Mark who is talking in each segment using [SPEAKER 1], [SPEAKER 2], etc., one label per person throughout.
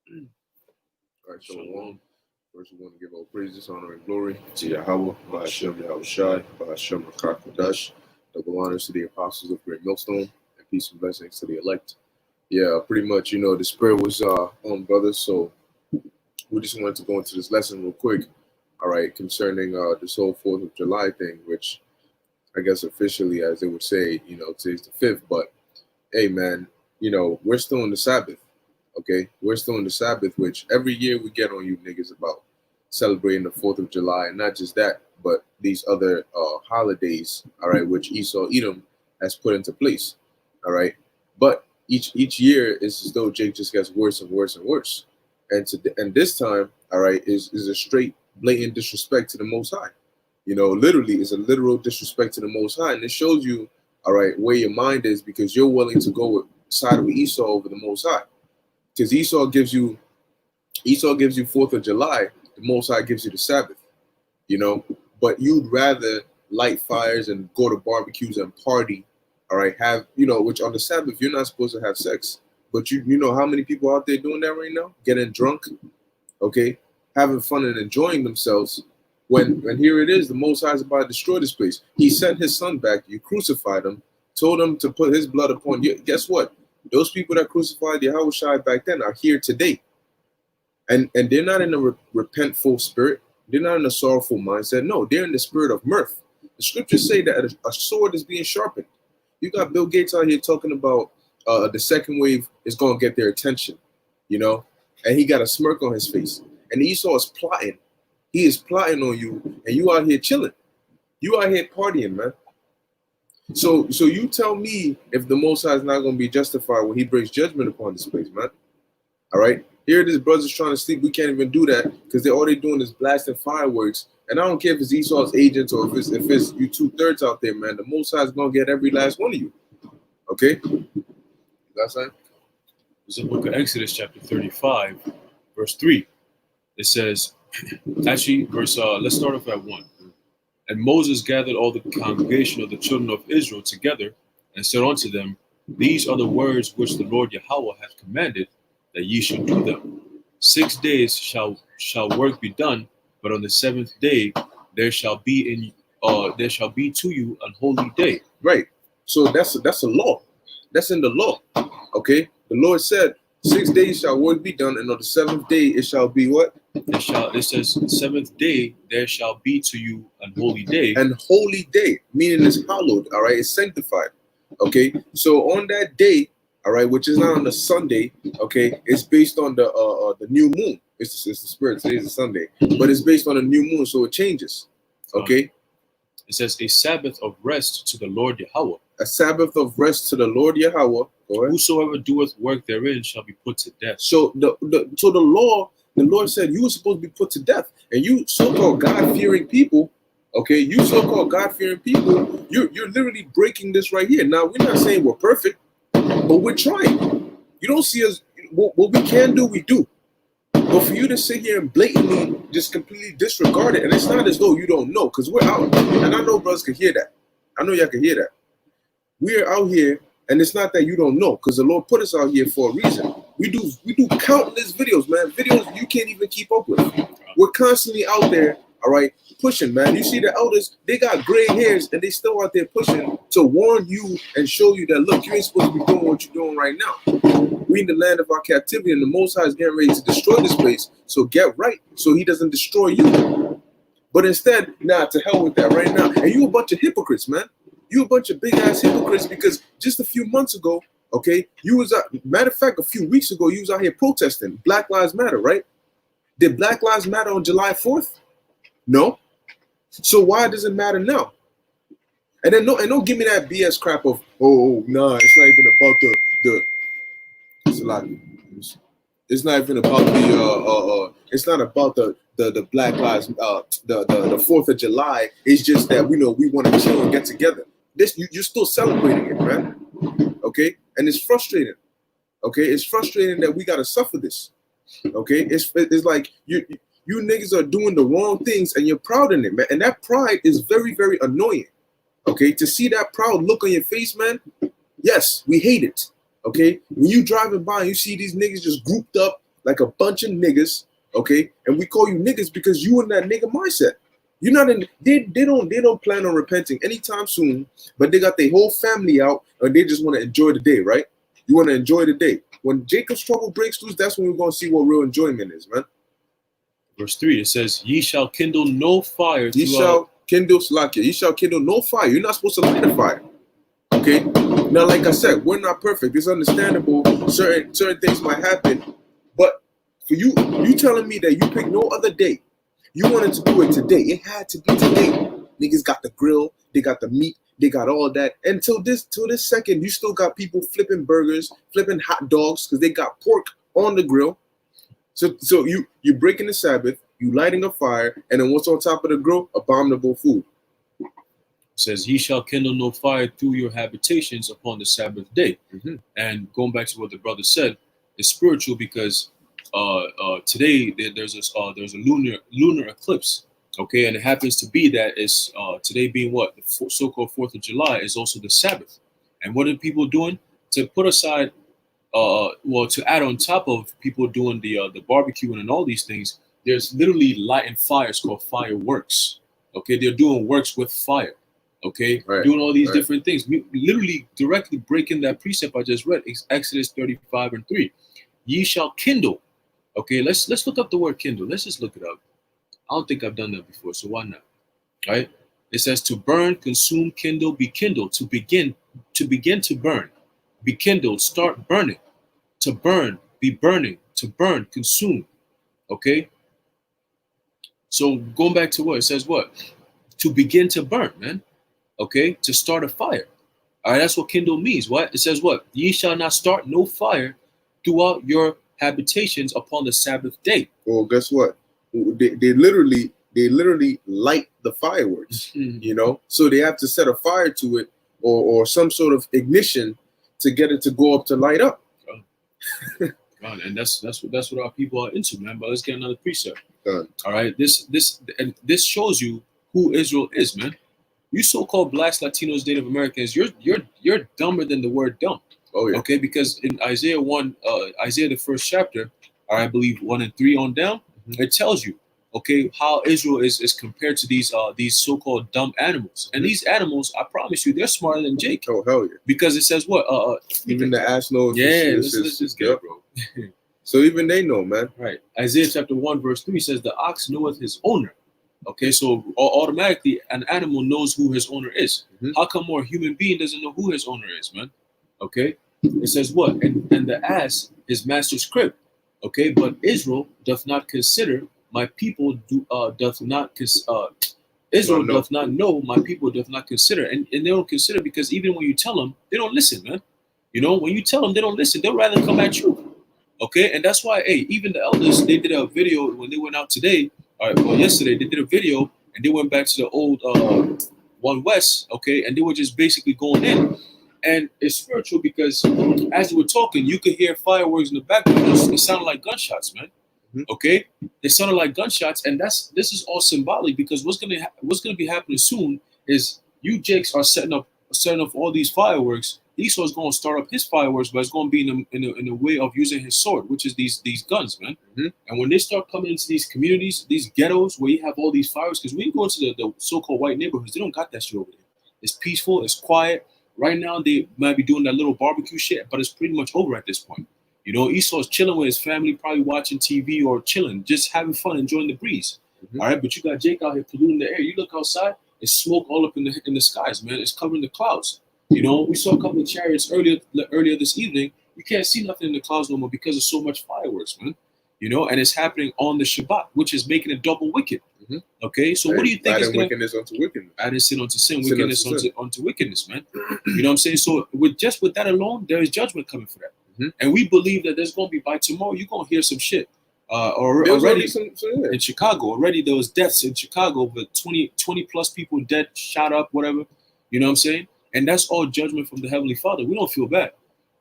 [SPEAKER 1] All right, Shalom. First, we want to give all praises, honor, and glory to Yahweh, Ba'ashem Yahweh Shai, Ba'ashem Rakakadash. Double honors to the apostles of Great Millstone, and peace and blessings to the elect. Yeah, pretty much, the spirit was on, brothers. So we just wanted to go into this lesson real quick. All right, concerning this whole 4th of July thing, which I guess officially, as they would say, today's the 5th. But hey, man, we're still in the Sabbath. Okay, we're still in the Sabbath, which every year we get on you niggas about celebrating the 4th of July, and not just that, but these other holidays, all right, which Esau Edom has put into place, all right. But each year is as though Jake just gets worse and worse and worse, and this time, all right, is a straight blatant disrespect to the Most High. Literally is a literal disrespect to the Most High, and it shows you, all right, where your mind is, because you're willing to go side with Esau over the Most High. Because Esau gives you 4th of July, the Most High gives you the Sabbath, but you'd rather light fires and go to barbecues and party, all right, which on the Sabbath, you're not supposed to have sex, but you know how many people out there doing that right now, getting drunk, okay, having fun and enjoying themselves, when here it is, the Most High is about to destroy this place. He sent his son back, you crucified him, told him to put his blood upon you. Guess what? Those people that crucified Yahweh Shai back then are here today. And they're not in a repentful spirit. They're not in a sorrowful mindset. No, they're in the spirit of mirth. The scriptures say that a sword is being sharpened. You got Bill Gates out here talking about the second wave is going to get their attention, and he got a smirk on his face. And Esau is plotting. He is plotting on you, and you out here chilling. You out here partying, man. So you tell me if the Most High is not going to be justified when he brings judgment upon this place, man. All right? Here it is, brothers trying to sleep. We can't even do that because all they're doing is blasting fireworks. And I don't care if it's Esau's agents or if it's you 2/3 out there, man. The Most High is going to get every last one of you. Okay? That's right.
[SPEAKER 2] It's in the book of Exodus, chapter 35, verse 3. It says, let's start off at 1. And Moses gathered all the congregation of the children of Israel together and said unto them, These are the words which the Lord Yahweh hath commanded, that ye should do them. 6 days shall work be done, but on the 7th day there shall be to you an holy day.
[SPEAKER 1] Right. So that's a law. That's in the law. Okay. The Lord said, 6 days shall work be done, and on the 7th day it shall be what?
[SPEAKER 2] It says, 7th day there shall be to you an holy day.
[SPEAKER 1] An holy day, meaning it's hallowed, all right? It's sanctified, okay? So on that day, all right, which is not on a Sunday, okay, it's based on the new moon. It's the spirit. Today's a Sunday, but it's based on a new moon, so it changes, okay?
[SPEAKER 2] It says, a Sabbath of rest to the Lord Yahweh.
[SPEAKER 1] A Sabbath of rest to the Lord Yahweh.
[SPEAKER 2] Whosoever doeth work therein shall be put to death.
[SPEAKER 1] So the law, the Lord said you were supposed to be put to death. And you so-called God-fearing people, okay, you're literally breaking this right here. Now, we're not saying we're perfect, but we're trying. You don't see us, what we can do, we do. But for you to sit here and blatantly just completely disregard it, and it's not as though you don't know, because we're out. And I know brothers can hear that. I know y'all can hear that. We are out here, and it's not that you don't know, because the Lord put us out here for a reason. We do countless videos, man. Videos you can't even keep up with. We're constantly out there, all right, pushing, man. You see the elders, they got gray hairs, and they still out there pushing to warn you and show you that, look, you ain't supposed to be doing what you're doing right now. We in the land of our captivity, and the Most High is getting ready to destroy this place. So get right, so he doesn't destroy you. But instead, to hell with that right now. And you a bunch of hypocrites, man. You a bunch of big-ass hypocrites, because just a few months ago, okay, you was matter of fact, a few weeks ago, you was out here protesting Black Lives Matter, right? Did Black Lives Matter on July 4th? No. So why does it matter now? And then don't give me that BS crap of, nah, it's not even about it's a lot. It's not even about it's not about the Black Lives, the 4th of July. It's just that we want to chill and get together. You're still celebrating it, man. Okay, and it's frustrating. Okay, it's frustrating that we gotta suffer this. Okay, it's like you niggas are doing the wrong things and you're proud in it, man. And that pride is very, very annoying. Okay, to see that proud look on your face, man. Yes, we hate it. Okay, when you driving by and you see these niggas just grouped up like a bunch of niggas, okay? And we call you niggas because you in that nigga mindset. You're not in. They don't plan on repenting anytime soon. But they got their whole family out, and they just want to enjoy the day, right? You want to enjoy the day. When Jacob's trouble breaks loose, that's when we're gonna see what real enjoyment is, man.
[SPEAKER 2] Verse 3, it says, "Ye shall kindle no fire."
[SPEAKER 1] Ye shall kindle slakia. Ye shall kindle no fire. You're not supposed to light a fire. Okay. Now, like I said, we're not perfect. It's understandable. Certain things might happen, but for you telling me that you picked no other day, you wanted to do it today. It had to be today. Niggas got the grill, they got the meat, they got all that. And till this second, you still got people flipping burgers, flipping hot dogs because they got pork on the grill. So you breaking the Sabbath, you lighting a fire, and then what's on top of the grill? Abominable food.
[SPEAKER 2] It says, "Ye shall kindle no fire through your habitations upon the Sabbath day." And going back to what the brother said, it's spiritual because today there's a lunar eclipse, okay, and it happens to be that it's today being what the so-called 4th of July is also the Sabbath. And what are people doing to put aside? To add on top of people doing the barbecuing and all these things, there's literally lighting fires called fireworks. Okay, they're doing works with fire. Okay,
[SPEAKER 1] right,
[SPEAKER 2] doing all these
[SPEAKER 1] right.
[SPEAKER 2] different things. We literally directly breaking that precept I just read, Exodus 35:3. Ye shall kindle. Okay, let's look up the word kindle. Let's just look it up. I don't think I've done that before, so why not? Right? It says to burn, consume, kindle, be kindled, to begin to burn, be kindled, start burning, to burn, be burning, to burn, consume. Okay. So going back to what it says, what to begin to burn, man. Okay, to start a fire. All right, that's what kindle means. What it says, what ye shall not start no fire throughout your habitations upon the Sabbath day.
[SPEAKER 1] Well, guess what? They literally light the fireworks, you know. So they have to set a fire to it or some sort of ignition to get it to go up to light up.
[SPEAKER 2] God, and that's what our people are into, man. But let's get another precept.
[SPEAKER 1] God.
[SPEAKER 2] All right, this shows you who Israel is, man. You so-called blacks, Latinos, Native Americans, you're dumber than the word dumb.
[SPEAKER 1] Oh yeah.
[SPEAKER 2] Okay, because in Isaiah 1, Isaiah the 1st chapter, or I believe 1 and 3 on down, it tells you, okay, how Israel is compared to these so-called dumb animals. And these animals, I promise you, they're smarter than Jake.
[SPEAKER 1] Oh hell yeah.
[SPEAKER 2] Because it says what?
[SPEAKER 1] Even the ass knows.
[SPEAKER 2] Yeah, let's just get it, bro.
[SPEAKER 1] So even they know, man.
[SPEAKER 2] Right. Isaiah chapter 1 verse 3 says, "The ox knoweth his owner." Okay, so automatically an animal knows who his owner is. How come more human being doesn't know who his owner is, man? Okay, it says what? And the ass his master's crib. Okay, but Israel doth not consider my people doth not Israel doth not know, my people doth not consider. And they don't consider because even when you tell them, they don't listen, man. You know, when you tell them, they don't listen. They'll rather come at you. Okay, and that's why, hey, even the elders, they did a video when they went out today, yesterday, they did a video and they went back to the old 1 West, okay, and they were just basically going in. And it's spiritual because as you were talking, you could hear fireworks in the background. It sounded like gunshots, man. Okay, it sounded like gunshots, and this is all symbolic because what's gonna be happening soon is you Jakes are setting up all these fireworks. Esau's going to start up his fireworks, but it's going to be in a way of using his sword, which is these guns, man. And when they start coming into these communities, these ghettos where you have all these fireworks, because when you go into the so-called white neighborhoods, they don't got that shit over there. It's peaceful, it's quiet. Right now, they might be doing that little barbecue shit, but it's pretty much over at this point. You know, Esau's chilling with his family, probably watching TV or chilling, just having fun, enjoying the breeze. All right, but you got Jake out here polluting the air. You look outside, it's smoke all up in the skies, man. It's covering the clouds. You know, we saw a couple of chariots earlier this evening. You can't see nothing in the clouds no more because of so much fireworks, man. You know, and it's happening on the Shabbat, which is making it double wicked. Okay, so what do you think is going to
[SPEAKER 1] wickedness onto wickedness?
[SPEAKER 2] Adding sin onto sin, wickedness onto wickedness, man. You know what I'm saying? So with that alone, there is judgment coming for that. And we believe that there's going to be, by tomorrow, you're going to hear some shit. Already in Chicago, already there was deaths in Chicago, but 20 plus people dead, shot up, whatever. You know what I'm saying? And that's all judgment from the Heavenly Father. We don't feel bad.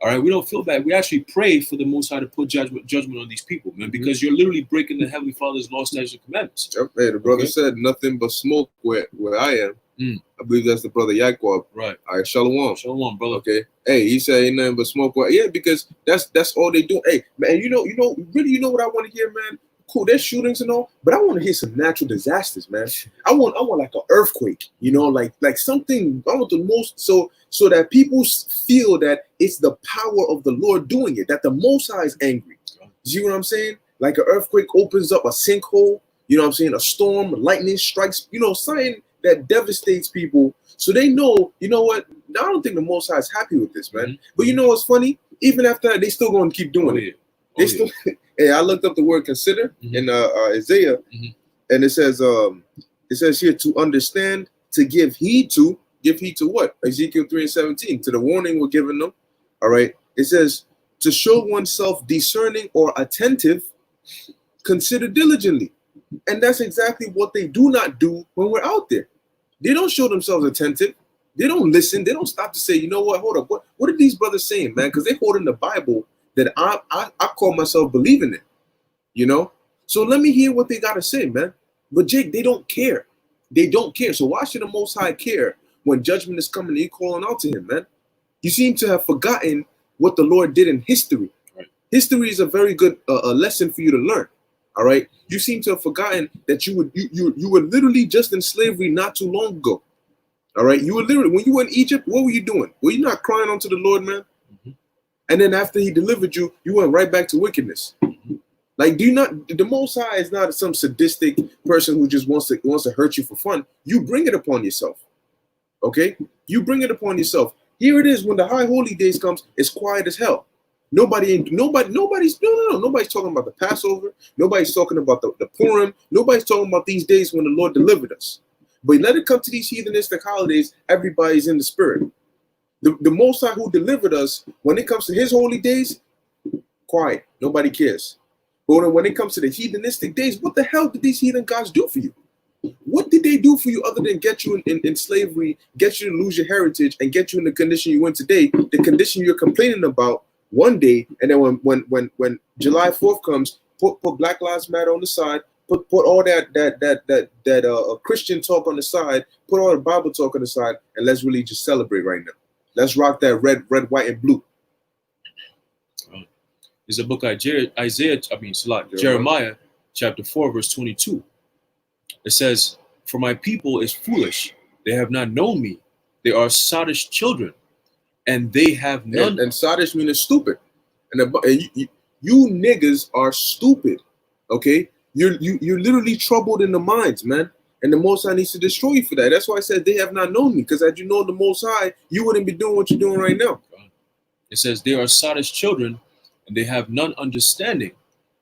[SPEAKER 2] All right, we don't feel bad. We actually pray for the Most High to put judgment on these people, man, because you're literally breaking the Heavenly Father's law, statutes, and commandments.
[SPEAKER 1] Yep, hey, the brother said nothing but smoke where I am. I believe that's the brother Yaquab.
[SPEAKER 2] Right.
[SPEAKER 1] All right, Shalom.
[SPEAKER 2] Shalom, brother.
[SPEAKER 1] Okay. Hey, he said ain't nothing but smoke. Yeah, because that's all they do. Hey, man, you know what I want to hear, man? Cool, there's shootings and all, but I want to hear some natural disasters, man. I want like an earthquake, like something. I want the most so that people feel that it's the power of the Lord doing it, that the Most High is angry. You see what I'm saying? Like an earthquake opens up a sinkhole, you know what I'm saying? A storm, lightning strikes, something that devastates people. So they know, you know what? I don't think the Most High is happy with this, man. But you know what's funny? Even after that, they still going to keep doing it. They still. Hey, I looked up the word consider in Isaiah, and it says here to understand, to give heed to what? Ezekiel 3:17, to the warning we're giving them. All right. It says to show oneself discerning or attentive, consider diligently. And that's exactly what they do not do when we're out there. They don't show themselves attentive. They don't listen. They don't stop to say, you know what? Hold up. What are these brothers saying, man? Because they hold in the Bible that I call myself believing it, So let me hear what they got to say, man. But Jake, they don't care. They don't care. So why should the Most High care when judgment is coming and you're calling out to him, man? You seem to have forgotten what the Lord did in history. Right. History is a very good a lesson for you to learn. All right. You seem to have forgotten that you were literally just in slavery not too long ago. All right. You were literally, when you were in Egypt, what were you doing? Were you not crying unto the Lord, man? And then after he delivered you, you went right back to wickedness. Like, the Most High is not some sadistic person who just wants to hurt you for fun. You bring it upon yourself. Okay? You bring it upon yourself. Here it is, when the high holy days comes, it's quiet as hell. Nobody's talking about the Passover. Nobody's talking about the Purim. Nobody's talking about these days when the Lord delivered us. But let it come to these heathenistic holidays, everybody's in the spirit. The Most High who delivered us, when it comes to his holy days, quiet. Nobody cares. But when it comes to the heathenistic days, what the hell did these heathen gods do for you? What did they do for you other than get you in slavery, get you to lose your heritage, and get you in the condition you in today, the condition you're complaining about one day, and then when July 4th comes, put Black Lives Matter on the side, put all that Christian talk on the side, put all the Bible talk on the side, and let's really just celebrate right now. Let's rock that red, white, and blue.
[SPEAKER 2] There's a book Jeremiah chapter 4, verse 22. It says, "For my people is foolish; they have not known me. They are sottish children, and they have none."
[SPEAKER 1] And sottish means stupid. And you niggas are stupid. Okay, you're literally troubled in the minds, man. And the Most High needs to destroy you for that. That's why I said they have not known me. Because had you known the Most High, you wouldn't be doing what you're doing right now.
[SPEAKER 2] It says they are sottish children, and they have none understanding.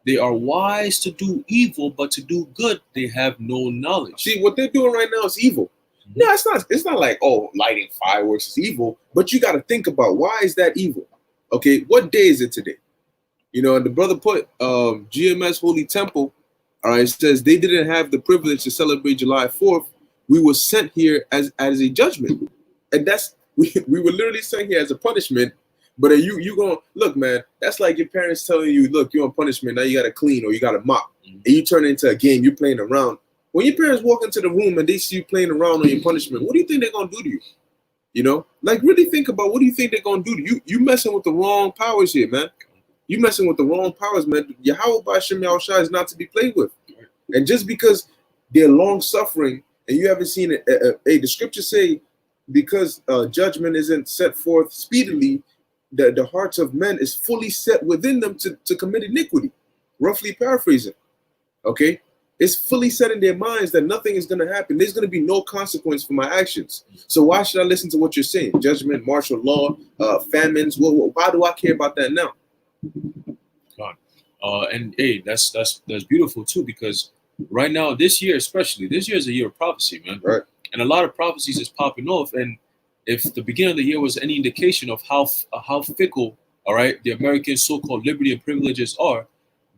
[SPEAKER 2] They are wise to do evil, but to do good they have no knowledge.
[SPEAKER 1] See, what they're doing right now is evil. No, it's not like, oh, lighting fireworks is evil. But you got to think about, why is that evil? Okay, what day is it today? And the brother put GMS Holy Temple. All right, it says they didn't have the privilege to celebrate July 4th. We were sent here as a judgment. And we were literally sent here as a punishment. But you going, look, man, that's like your parents telling you, look, you're on punishment, now you got to clean or you got to mop. And you turn it into a game, you're playing around. When your parents walk into the room and they see you playing around on your punishment, what do you think they're going to do to you? Like, really think about, what do you think they're going to do to you? You messing with the wrong powers here, man. You messing with the wrong powers, man. Yahweh B'Shem Yahushua is not to be played with. And just because they're long suffering and you haven't seen it, the scriptures say, because judgment isn't set forth speedily, the hearts of men is fully set within them to commit iniquity. Roughly paraphrasing. Okay? It's fully set in their minds that nothing is going to happen. There's going to be no consequence for my actions. So why should I listen to what you're saying? Judgment, martial law, famines. Why do I care about that now?
[SPEAKER 2] God. And hey, that's beautiful too, because right now, this year especially, this year is a year of prophecy, man.
[SPEAKER 1] Right.
[SPEAKER 2] And a lot of prophecies is popping off. And if the beginning of the year was any indication of how fickle, all right, the American so-called liberty and privileges are,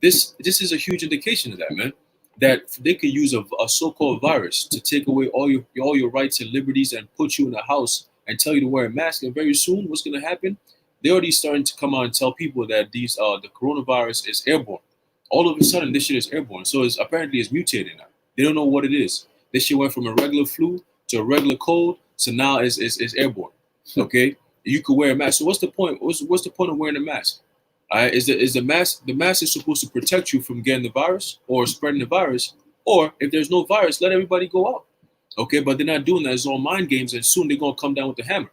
[SPEAKER 2] this is a huge indication of that, man. That they could use a so-called virus to take away all your rights and liberties and put you in a house and tell you to wear a mask. And very soon, what's going to happen? They're already starting to come out and tell people that the coronavirus is airborne. All of a sudden, this shit is airborne. So apparently it's mutated now. They don't know what it is. This shit went from a regular flu to a regular code, so now it's airborne. Okay, you could wear a mask. So what's the point? What's the point of wearing a mask? All right, is the mask is supposed to protect you from getting the virus or spreading the virus, or if there's no virus, let everybody go out. Okay, but they're not doing that. It's all mind games, and soon they're gonna come down with the hammer.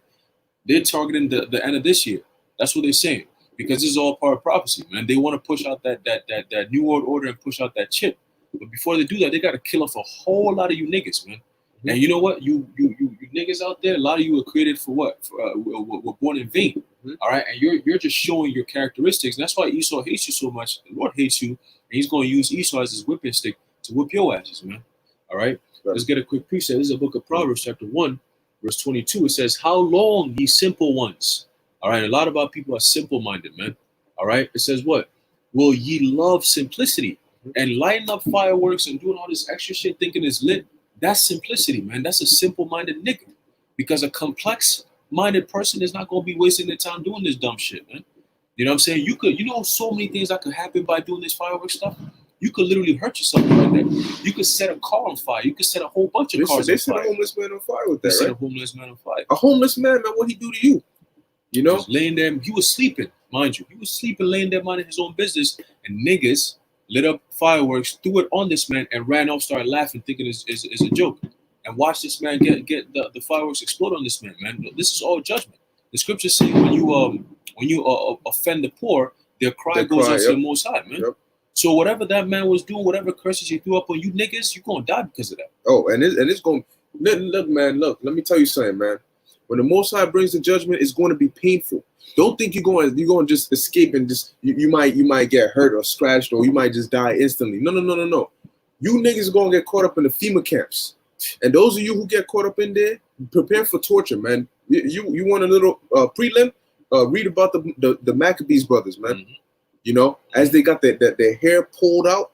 [SPEAKER 2] They're targeting the end of this year. That's what they're saying, because this is all part of prophecy, man. They want to push out that new world order and push out that chip. But before they do that, they got to kill off a whole lot of you niggas, man. Mm-hmm. And you know what? You niggas out there, a lot of you were created for what? Were born in vain. Mm-hmm. All right, and you're just showing your characteristics, and that's why Esau hates you so much. The Lord hates you, and He's going to use Esau as His whipping stick to whip your asses, man. All right. Let's get a quick precept. This is a book of Proverbs, chapter 1, verse 22. It says, "How long, ye simple ones?" All right, a lot of our people are simple-minded, man. All right, it says what? "Will ye love simplicity and lighting up fireworks and doing all this extra shit thinking it's lit?" That's simplicity, man. That's a simple-minded nigga. Because a complex-minded person is not going to be wasting their time doing this dumb shit, man. You know what I'm saying? You know so many things that could happen by doing this fireworks stuff. You could literally hurt yourself right there. You could set a car on fire. You could set a whole bunch of cars on fire.
[SPEAKER 1] They set a homeless man on fire with that, right?
[SPEAKER 2] Set a homeless man on fire.
[SPEAKER 1] A homeless man, what he do to you? You know?
[SPEAKER 2] Just laying there. He was sleeping, mind you. He was sleeping, laying there, minding his own business. And niggas lit up fireworks, threw it on this man, and ran off, started laughing, thinking it's a joke. And watch this man get the fireworks explode on this man, man. This is all judgment. The scriptures say when you offend the poor, their cry goes up to the Most High, man. Yep. So whatever that man was doing, whatever curses he threw up on you niggas, you're gonna die because of that.
[SPEAKER 1] Oh, and it's gonna look, man. Look, let me tell you something, man. When the Most High brings the judgment, it's going to be painful. Don't think you're going to just escape and just you might get hurt or scratched or you might just die instantly. No. You niggas are gonna get caught up in the FEMA camps, and those of you who get caught up in there, prepare for torture, man. You want a little prelim? Read about the Maccabees brothers, man. Mm-hmm. You know, as they got their hair pulled out,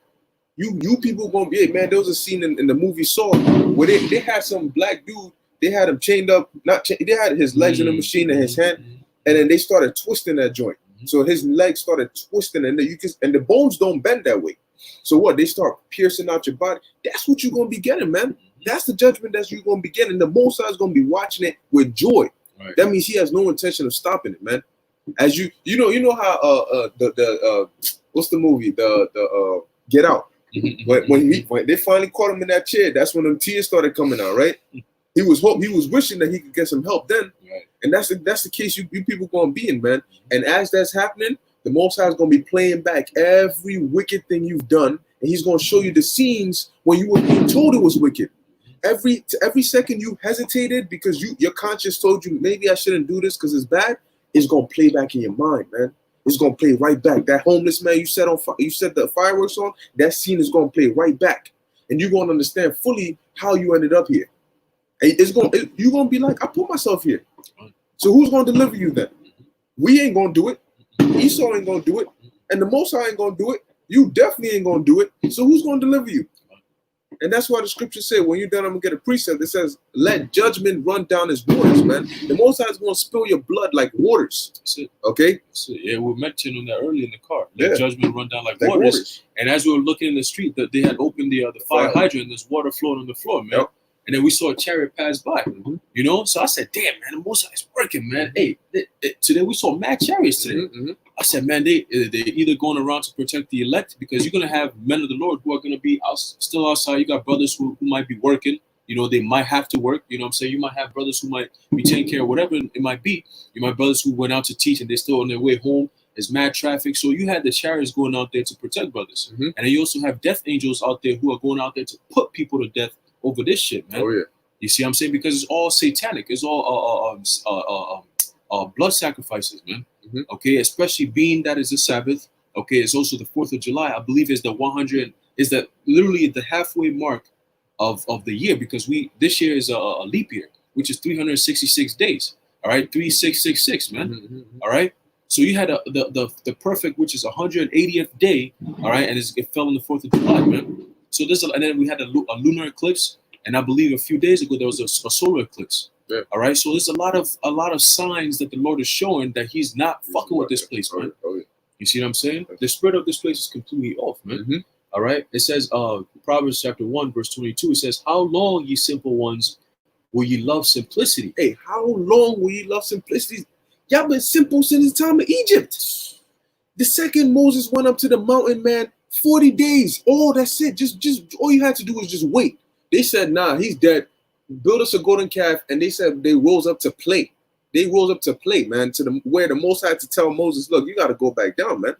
[SPEAKER 1] you people gonna be, hey, man. There was a scene in the movie Saw where they had some black dude. They had him chained up. They had his legs in the machine and his hand, and then they started twisting that joint. So his legs started twisting, and the bones don't bend that way. So what? They start piercing out your body. That's what you're gonna be getting, man. That's the judgment that you're gonna be getting. The Most High is gonna be watching it with joy. Right. That means He has no intention of stopping it, man. As you know how what's the movie the Get Out, when they finally caught him in that chair, that's when the tears started coming out, right? He was wishing that he could get some help then, right. And that's the case you people gonna be in, man. And as that's happening, the Most High is gonna be playing back every wicked thing you've done, and He's gonna show you the scenes where you were being told it was wicked. Every second you hesitated because your conscience told you maybe I shouldn't do this because it's bad. It's gonna play back in your mind, man. It's gonna play right back. That homeless man you set the fireworks on, that scene is gonna play right back, and you're gonna understand fully how you ended up here. And you're gonna be like, I put myself here. So who's gonna deliver you then? We ain't gonna do it. Esau ain't gonna do it, and the Most High ain't gonna do it. You definitely ain't gonna do it. So who's gonna deliver you? And that's why the scripture said, when you're done, I'm going to get a precept that says, let judgment run down as waters, man. The Most High is going to spill your blood like waters. That's it. Okay? That's it.
[SPEAKER 2] Yeah, we mentioned on that earlier in the car. Let judgment run down like waters. And as we were looking in the street, they had opened the fire hydrant, and there's water flowing on the floor, man. Yep. And then we saw a chariot pass by, you know? So I said, damn, man, the Most High is working, man. Hey, today we saw mad chariots today. Mm-hmm. I said, man, they're either going around to protect the elect, because you're going to have men of the Lord who are going to be still outside. You got brothers who might be working. You know, they might have to work. You know what I'm saying? You might have brothers who might be taking care of whatever it might be. You might have brothers who went out to teach and they're still on their way home. There's mad traffic. So you had the chariots going out there to protect brothers. Mm-hmm. And then you also have death angels out there who are going out there to put people to death over this shit, man.
[SPEAKER 1] Oh, yeah.
[SPEAKER 2] You see what I'm saying? Because it's all satanic. It's all blood sacrifices, man. Mm-hmm. Okay, especially being that is the Sabbath. Okay, it's also the 4th of July. I believe is literally the halfway mark of the year, because this year is a leap year, which is 366 days. All right, 3666, man. Mm-hmm. All right. So you had the perfect, which is 180th day. All right, and it fell on the 4th of July, man. So and then we had a lunar eclipse, and I believe a few days ago there was a solar eclipse. Yeah. All right, so there's a lot of signs that the Lord is showing that He's not fucking with this place, man. Oh, yeah. You see what I'm saying? The spirit of this place is completely off, man. Mm-hmm. All right, it says Proverbs chapter 1 verse 22. It says, "How long, ye simple ones, will ye love simplicity?
[SPEAKER 1] Hey, how long will you love simplicity? Y'all been simple since the time of Egypt. The second Moses went up to the mountain, man, 40 days. Oh, that's it. Just all you had to do was just wait. They said, nah, he's dead. Build us a golden calf. And they said they rose up to play. They rose up to play, man, to the where the Most had to tell Moses, look, you got to go back down, man.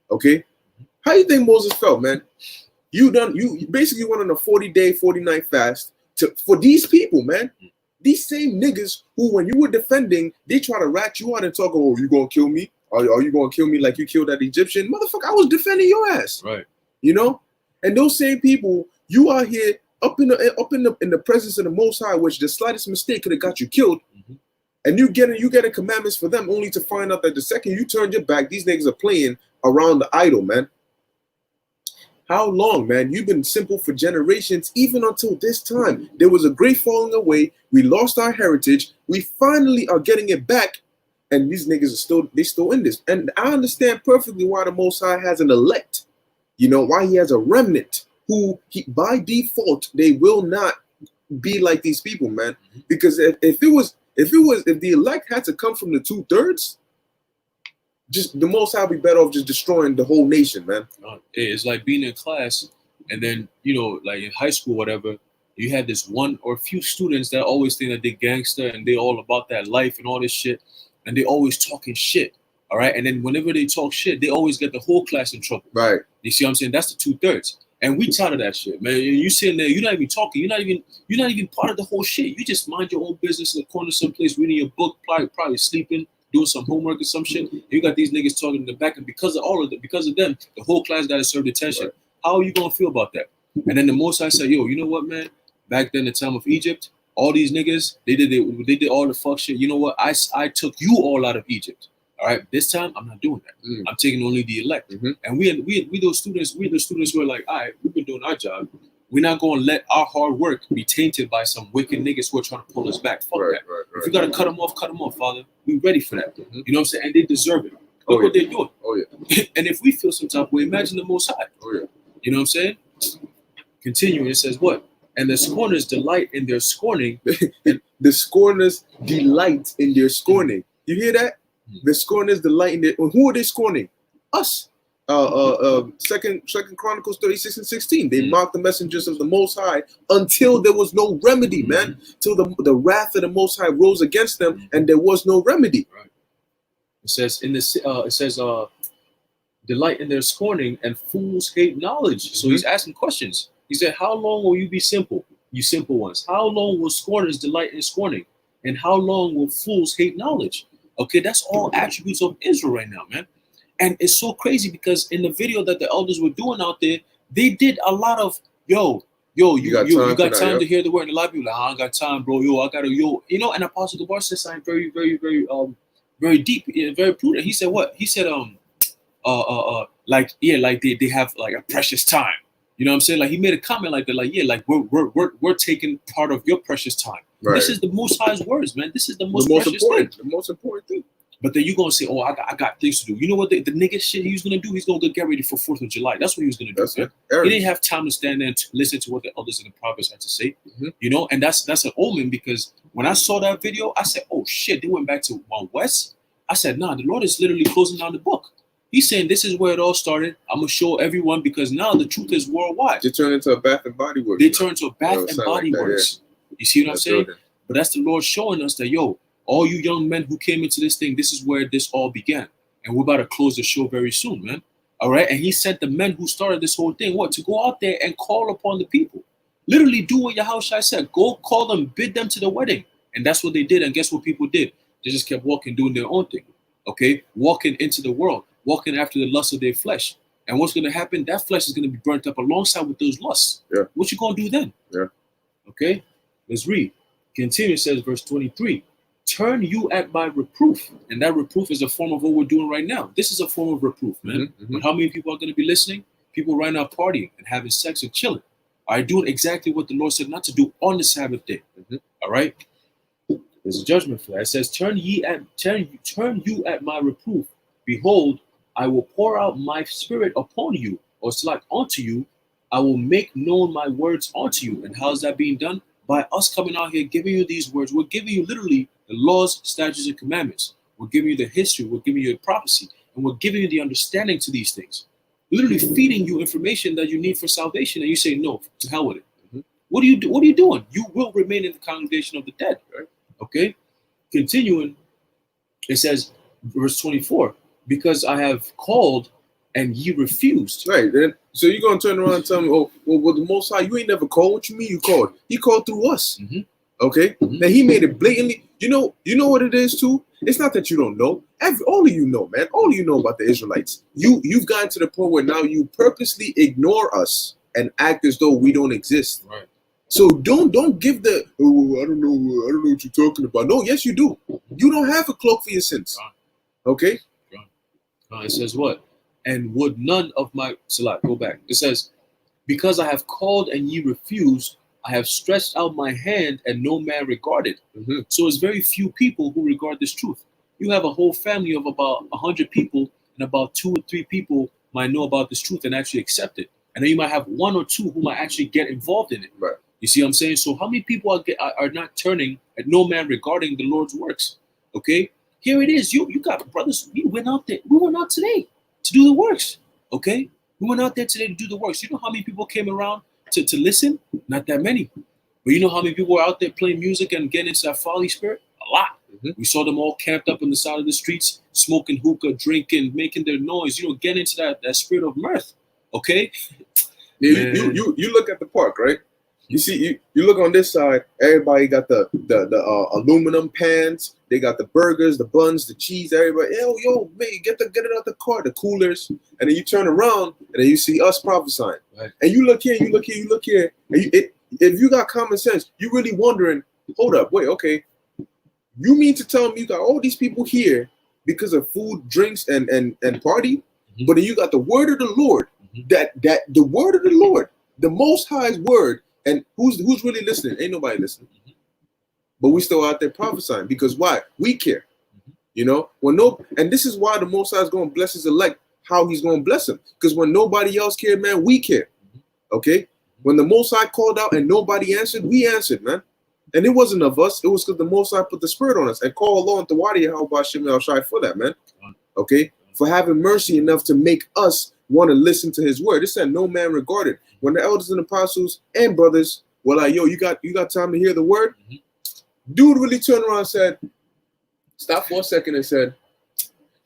[SPEAKER 1] Okay? How you think Moses felt, man? You basically went on a 40-day, 40-night fast for these people, man. These same niggas who, when you were defending, they try to rat you out and talk, oh, you gonna kill me? Are you gonna kill me like you killed that Egyptian? Motherfucker, I was defending your ass.
[SPEAKER 2] Right.
[SPEAKER 1] You know? And those same people, you are here up in the presence of the Most High, which the slightest mistake could have got you killed. And you getting commandments for them only to find out that the second you turn your back, these niggas are playing around the idol, man. How long, man? You've been simple for generations, even until this time. There was a great falling away. We lost our heritage. We finally are getting it back. And these niggas are still in this. And I understand perfectly why the Most High has an elect. You know, why he has a remnant who by default, they will not be like these people, man. Because if the elect had to come from the 2/3, just the Most High would be better off just destroying the whole nation, man.
[SPEAKER 2] It's like being in class, and then, you know, like in high school, whatever, you had this one or few students that always think that they're gangster and they all about that life and all this shit, and they always talking shit. All right, and then whenever they talk shit, they always get the whole class in trouble.
[SPEAKER 1] Right.
[SPEAKER 2] You see what I'm saying? That's the 2/3. And we tired of that shit, man. You sitting there, you're not even talking, you're not even part of the whole shit. You just mind your own business in the corner someplace, reading your book, probably sleeping, doing some homework or some shit. You got these niggas talking in the back, and because of them, the whole class got to serve attention. Right. How are you gonna feel about that? And then the Most High said, yo, you know what, man? Back then, the time of Egypt, all these niggas, they did all the fuck shit. You know what? I took you all out of Egypt. All right, this time I'm not doing that. I'm taking only the elect. And we those students, we're the students who are like, all right, we've been doing our job. We're not going to let our hard work be tainted by some wicked niggas who are trying to pull us back. Fuck that. If you got to cut them off, Father. We're ready for that. You know what I'm saying? And they deserve it. Look what they're doing. Oh, yeah. And if we feel some type of way, imagine the Most High. Oh, yeah. You know what I'm saying? Continuing, it says what? And the scorners delight in their scorning.
[SPEAKER 1] The scorners delight in their scorning. You hear that? The scorners delight in their. Who are they scorning? Us. Second Chronicles 36:16. They mocked the messengers of the Most High until there was no remedy, man. Till the wrath of the Most High rose against them, and there was no remedy.
[SPEAKER 2] Right. It says delight in their scorning, and fools hate knowledge. So he's asking questions. He said, how long will you be simple, you simple ones? How long will scorners delight in scorning? And how long will fools hate knowledge? Okay, that's all attributes of Israel right now, man. And it's so crazy because in the video that the elders were doing out there, they did a lot of, you got time to hear the word. And a lot of people like, I don't got time, bro. You know, and Apostle Gabar said something very, very, very, very deep, very prudent. He said what? He said, like they have like a precious time. You know what I'm saying? Like he made a comment like that, like, yeah, like we're taking part of your precious time. Right. This is the Most High's words, man. This is the most precious thing. The
[SPEAKER 1] most important thing.
[SPEAKER 2] But then you're gonna say, oh, I got things to do. You know what the nigga shit he was gonna do? He's gonna get ready for 4th of July. That's what he was gonna do. He didn't have time to stand there and listen to what the elders and the prophets had to say. You know, and that's an omen, because when I saw that video, I said, oh shit, they went back to 1 West. I said, nah, the Lord is literally closing down the book. He's saying this is where it all started. I'm gonna show everyone, because now the truth is worldwide.
[SPEAKER 1] They turn into a Bath and Body Works.
[SPEAKER 2] They turn into a Bath and Body Works. You see what I'm saying? Building. But that's the Lord showing us that, yo, all you young men who came into this thing, this is where this all began. And we're about to close the show very soon, man. All right? And he sent the men who started this whole thing, what? To go out there and call upon the people. Literally do what Yahushua said. Go call them, bid them to the wedding. And that's what they did. And guess what people did? They just kept walking, doing their own thing. Okay? Walking into the world. Walking after the lust of their flesh. And what's going to happen? That flesh is going to be burnt up alongside with those lusts.
[SPEAKER 1] Yeah.
[SPEAKER 2] What you going to do then?
[SPEAKER 1] Yeah.
[SPEAKER 2] Okay? Let's read. Continue, says verse 23. Turn you at my reproof. And that reproof is a form of what we're doing right now. This is a form of reproof, man. But how many people are going to be listening? People right now partying and having sex and chilling. Are doing exactly what the Lord said not to do on the Sabbath day. All right? There's a judgment for that. It says, turn you at my reproof. Behold, I will pour out my spirit upon you, or it's like unto you. I will make known my words unto you. And how is that being done? by us coming out here giving you these words. We're giving you literally the laws, statutes, and commandments. We're giving you the history. We're giving you the prophecy. And we're giving you the understanding to these things. Literally feeding you information that you need for salvation. And you say, no, to hell with it. What are you doing? You will remain in the congregation of the dead. Right? Okay? Continuing, it says, verse 24, because I have called and ye refused.
[SPEAKER 1] Right. Then so you're gonna turn around and tell me, oh, well, the Most High, you ain't never called. What you mean you called? He called through us. Okay. Now he made it blatantly. You know what it is too? It's not that you don't know. All of you know, man. All of you know about the Israelites. You've gotten to the point where now you purposely ignore us and act as though we don't exist.
[SPEAKER 2] Right.
[SPEAKER 1] So don't give the I don't know what you're talking about. No, yes you do. You don't have a cloak for your sins. Okay.
[SPEAKER 2] It says what? And would none of my Salat, go back. It says, because I have called and ye refused, I have stretched out my hand and no man regarded. So it's very few people who regard this truth. You have a whole family of about 100 people, and about 2 or 3 people might know about this truth and actually accept it. And then you might have 1 or 2 who might actually get involved in it.
[SPEAKER 1] Right.
[SPEAKER 2] You see what I'm saying? So how many people are not turning at no man regarding the Lord's works? Okay? Here it is. You got brothers. We went out there. We went out today to do the works. Okay? We went out there today to do the works. You know how many people came around to listen? Not that many. But you know how many people were out there playing music and getting into that folly spirit? A lot. We saw them all camped up on the side of the streets, smoking hookah, drinking, making their noise, getting into that spirit of mirth. Okay?
[SPEAKER 1] Yeah, you look at the park, right? You see, you look on this side, everybody got the aluminum pans, they got the burgers, the buns, the cheese, everybody, yo, man, get it out the car, the coolers, and then you turn around and then you see us prophesying. Right. And you look here, and if you got common sense, you really wondering, hold up, wait, okay, you mean to tell me you got all these people here because of food, drinks, and party, but then you got the word of the Lord, that the word of the Lord, the Most High's word. And who's really listening? Ain't nobody listening. But we still out there prophesying because why? We care. And this is why the Most High is going to bless his elect, how he's going to bless them. Because when nobody else cared, man, we care. Okay? When the Most High called out and nobody answered, we answered, man. And it wasn't of us. It was because the Most High put the spirit on us and called Allah and Tawadi how about Shem El Shai for that, man. Okay? For having mercy enough to make us want to listen to his word. It said no man regarded. When the elders and apostles and brothers were like, yo, you got time to hear the word? Dude really turned around and said, stopped for a second and said,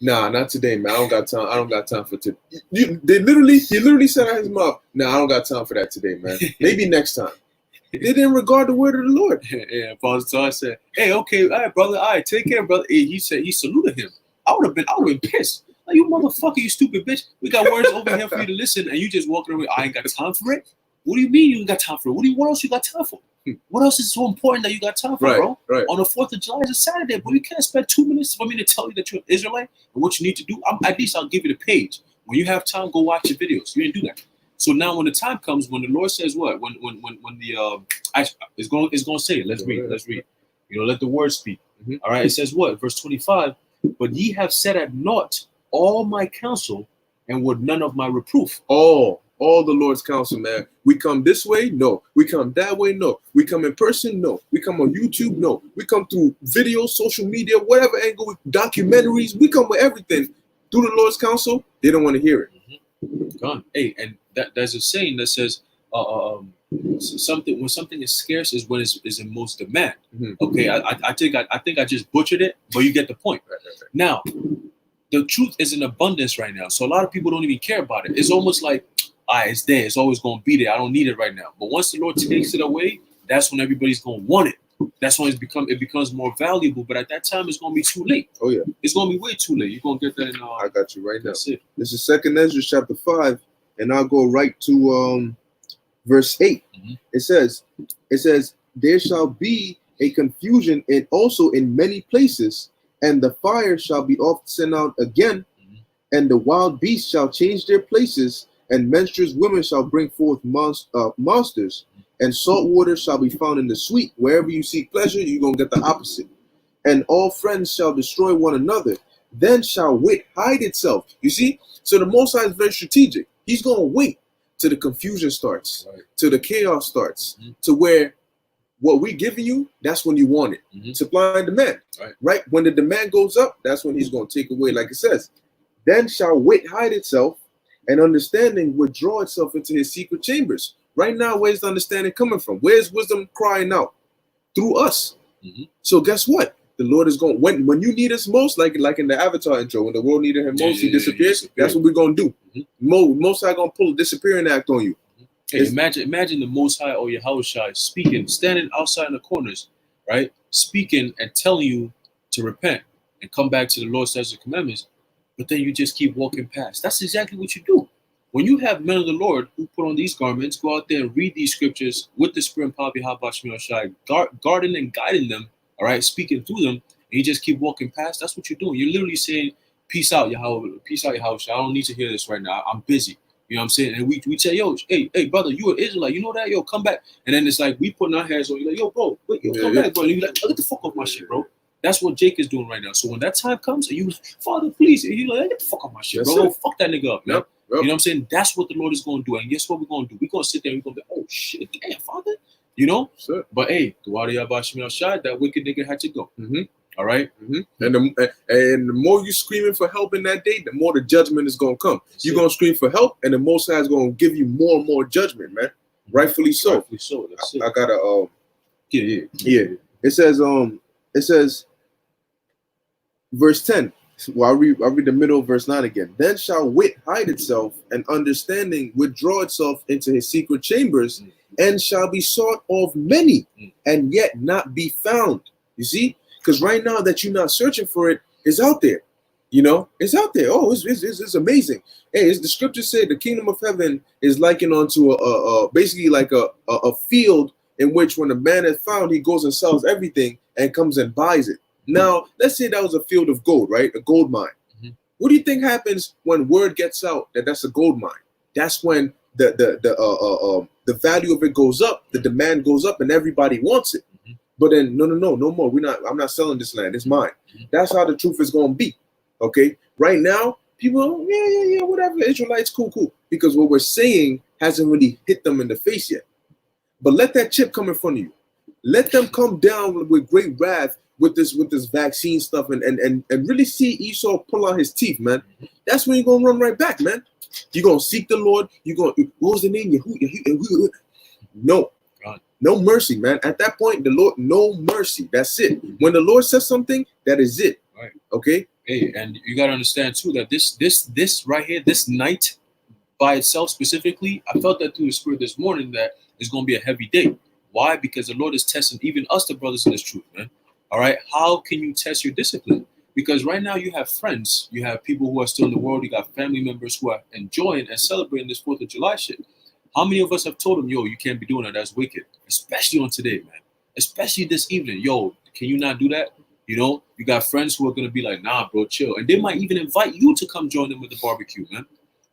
[SPEAKER 1] nah, not today, man. I don't got time. I don't got time for today. He literally said out his mouth, nah, I don't got time for that today, man. Maybe next time. They didn't regard the word of the Lord.
[SPEAKER 2] Yeah, Pastor I said, hey, okay, all right, brother, all right, take care, brother. He said he saluted him. I would have been pissed. Like, you motherfucker, you stupid bitch. We got words over here for you to listen, and you just walking away. I ain't got time for it. What do you mean you ain't got time for it? What else you got time for? What else is so important that you got time for, bro?
[SPEAKER 1] Right.
[SPEAKER 2] On the 4th of July is a Saturday, bro. You can't spend 2 minutes for me to tell you that you're an Israelite and what you need to do. At least I'll give you the page. When you have time, go watch the videos. You didn't do that. So now when the time comes, when the Lord says what? When the it's going to say it. Let's read. Let the word speak. All right. It says what? Verse 25. But ye have set at naught all my counsel and would none of my reproof.
[SPEAKER 1] All the Lord's counsel, man. We come this way, no. We come that way, no. We come in person, no. We come on YouTube, no. We come through video, social media, whatever angle, documentaries. We come with everything through the Lord's counsel. They don't want to hear it.
[SPEAKER 2] God, hey, and there's a saying that says, something when something is scarce is when it's in most demand. Okay, I think I just butchered it, but you get the point. Right. Now, the truth is in abundance right now, so a lot of people don't even care about it. It's almost like, it's there. It's always going to be there. I don't need it right now. But once the Lord takes it away, that's when everybody's going to want it. That's when it becomes more valuable. But at that time, it's going to be too late.
[SPEAKER 1] Oh yeah,
[SPEAKER 2] it's going to be way too late. You're going to get that in.
[SPEAKER 1] I got you right now.
[SPEAKER 2] That's it.
[SPEAKER 1] This is 2nd Ezra chapter 5, and I'll go right to verse 8. It says, there shall be a confusion and also in many places, and the fire shall be oft sent out again, and the wild beasts shall change their places, and menstruous women shall bring forth monsters, and salt water shall be found in the sweet. Wherever you seek pleasure, you're going to get the opposite. And all friends shall destroy one another. Then shall wit hide itself. You see? So the Most High is very strategic. He's going to wait till the confusion starts, till the chaos starts, to where what we giving you, that's when you want it.
[SPEAKER 2] Mhm.
[SPEAKER 1] Supply and demand. Right? When the demand goes up, that's when he's going to take away. Like it says, then shall wit hide itself, and understanding withdraw itself into his secret chambers. Right now, where's the understanding coming from? Where's wisdom crying out? Through us.
[SPEAKER 2] Mhm.
[SPEAKER 1] So guess what? The Lord is going, when you need us most, like in the Avatar intro, when the world needed him most, he disappeared. That's what we're going to do. Most High going to pull a disappearing act on you.
[SPEAKER 2] Hey, imagine the Most High or Yahushua speaking, standing outside in the corners, right? Speaking and telling you to repent and come back to the Lord's statutes and commandments, but then you just keep walking past. That's exactly what you do. When you have men of the Lord who put on these garments, go out there and read these scriptures with the spirit and power of Yahushua, guarding and guiding them, all right, speaking through them, and you just keep walking past, that's what you're doing. You're literally saying, peace out, Yahweh, peace out, Yahushua. I don't need to hear this right now. I'm busy. You know what I'm saying? And we say, yo, hey, brother, you an Israelite. You know that? Yo, come back. And then it's like we putting our hands on you, like, yo, bro, wait, yo, come back, bro. And you're like, oh, get the fuck off my shit, bro. That's what Jake is doing right now. So when that time comes, and you like, Father, please, and you're like, get the fuck off my shit, bro. Fuck that nigga up, man.
[SPEAKER 1] Yep.
[SPEAKER 2] You know what I'm saying? That's what the Lord is going to do. And guess what we're going to do? We're going to sit there and we're going to be, oh, shit, damn, Father. You know?
[SPEAKER 1] Sure.
[SPEAKER 2] But hey, that wicked nigga had to go. All right?
[SPEAKER 1] And the more you screaming for help in that day, the more the judgment is going to come. You're going to scream for help, and the Most High is going to give you more and more judgment, man. Rightfully so.
[SPEAKER 2] Rightfully so. That's it.
[SPEAKER 1] I got to,
[SPEAKER 2] yeah.
[SPEAKER 1] It says, verse 10. Well, I'll read the middle of verse 9 again. Then shall wit hide itself, and understanding withdraw itself into his secret chambers, and shall be sought of many, and yet not be found. You see? Because right now that you're not searching for it, it's out there. You know? It's out there. Oh, it's amazing. Hey, the scripture said the kingdom of heaven is likened unto basically like a field in which when a man is found, he goes and sells everything and comes and buys it. Now, let's say that was a field of gold, right? A gold mine. What do you think happens when word gets out that that's a gold mine? That's when the value of it goes up, the demand goes up, and everybody wants it. But then, no more. I'm not selling this land. It's mine. That's how the truth is going to be. Okay. Right now, people, yeah, whatever. Israelites, cool. Because what we're saying hasn't really hit them in the face yet. But let that chip come in front of you. Let them come down with great wrath with this vaccine stuff and really see Esau pull out his teeth, man. That's when you're gonna run right back, man. You're gonna seek the Lord. You're gonna, what was the name? No mercy, man. At that point, the Lord, no mercy. That's it. When the Lord says something, that is it.
[SPEAKER 2] Right.
[SPEAKER 1] Okay.
[SPEAKER 2] Hey, and you gotta understand too that this right here, this night by itself specifically, I felt that through the Spirit this morning that it's gonna be a heavy day. Why? Because the Lord is testing even us, the brothers in this truth, man. All right. How can you test your discipline? Because right now you have friends, you have people who are still in the world, you got family members who are enjoying and celebrating this 4th of July shit. How many of us have told them, yo, you can't be doing that? That's wicked. Especially on today, man. Especially this evening. Yo, can you not do that? You know, you got friends who are going to be like, nah, bro, chill. And they might even invite you to come join them with the barbecue, man.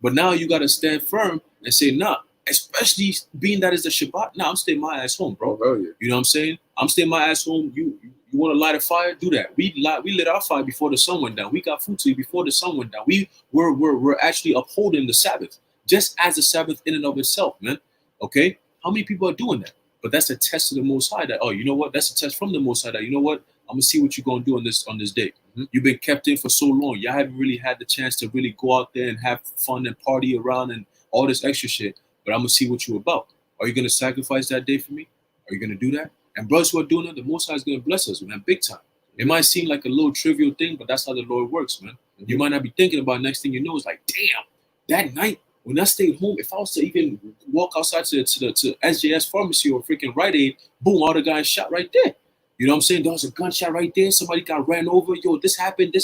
[SPEAKER 2] But now you got to stand firm and say, nah. Especially being that it's the Shabbat. Nah, I'm staying my ass home, bro.
[SPEAKER 1] Oh, yeah.
[SPEAKER 2] You know what I'm saying? I'm staying my ass home. You want to light a fire? Do that. We lit our fire before the sun went down. We got food to eat before the sun went down. We're actually upholding the Sabbath, just as the Sabbath in and of itself, man. Okay? How many people are doing that? But that's a test to the Most High that, oh, you know what? That's a test from the Most High that, you know what? I'm going to see what you're going to do on this day. You've been kept in for so long. Y'all haven't really had the chance to really go out there and have fun and party around and all this extra shit. But I'm going to see what you're about. Are you going to sacrifice that day for me? Are you going to do that? And brothers who are doing it, the Most High is going to bless us, man, big time. It might seem like a little trivial thing, but that's how the Lord works, man. You might not be thinking about it. Next thing you know, it's like, damn, that night when I stayed home, if I was to even walk outside to SJS Pharmacy or freaking Rite Aid, boom, all the guys shot right there. You know what I'm saying? There was a gunshot right there. Somebody got ran over. Yo, this happened.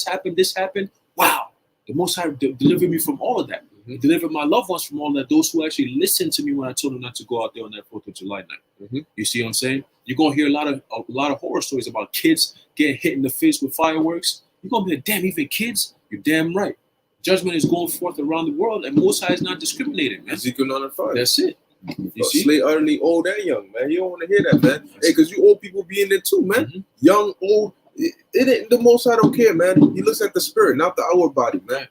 [SPEAKER 2] Wow. The Most High delivered me from all of that. Delivered my loved ones from all that. Those who actually listened to me when I told them not to go out there on that 4th of July night. You see what I'm saying? You're gonna hear a lot of horror stories about kids getting hit in the face with fireworks. You're gonna be like, damn, even kids? You're damn right. Judgment is going forth around the world, and Most High is not discriminating, man.
[SPEAKER 1] Ezekiel 9:5.
[SPEAKER 2] That's it. You see?
[SPEAKER 1] Slay utterly old and young, man. You don't want to hear that, man. Hey, because you old people be in there too, man. Young, old. The Most High don't care, man. He looks at the spirit, not the outward body, man.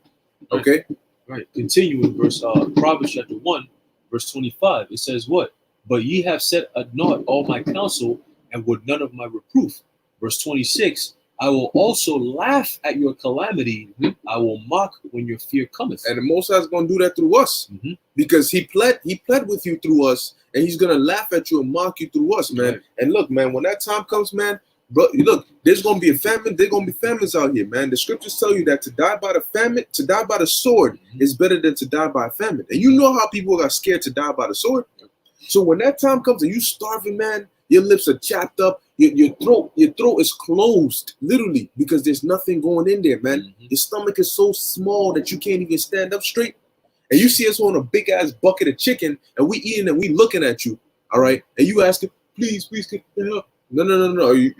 [SPEAKER 1] Okay.
[SPEAKER 2] Right. Continue in verse Proverbs chapter 1, verse 25. It says what? But ye have set at naught all my counsel, and would none of my reproof. Verse 26, I will also laugh at your calamity. I will mock when your fear cometh.
[SPEAKER 1] And the Most High is going to do that through us, because he pled with you through us, and he's going to laugh at you and mock you through us, man.
[SPEAKER 2] Right.
[SPEAKER 1] And look, man, when that time comes, man, bro, look, there's going to be a famine. There's going to be famines out here, man. The scriptures tell you that to die by the famine, to die by the sword is better than to die by a famine. And you know how people got scared to die by the sword. So when that time comes and you starving, man, your lips are chapped up, your throat is closed, literally, because there's nothing going in there, man. Your stomach is so small that you can't even stand up straight. And you see us on a big ass bucket of chicken, and we eating and we looking at you, all right? And you asking, please, can you help? No. You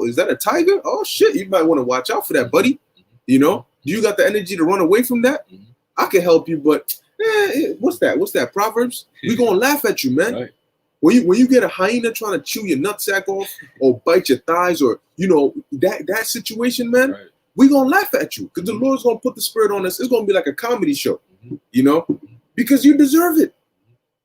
[SPEAKER 1] is that a tiger? Oh shit, you might want to watch out for that, buddy. You know, do you got the energy to run away from that? I can help you, but what's that? Proverbs? We gonna laugh at you, man.
[SPEAKER 2] Right.
[SPEAKER 1] When you get a hyena trying to chew your nutsack off or bite your thighs, or you know that situation, man,
[SPEAKER 2] Right.
[SPEAKER 1] we gonna laugh at you because the Lord's gonna put the spirit on us. It's gonna be like a comedy show, you know, because you deserve it.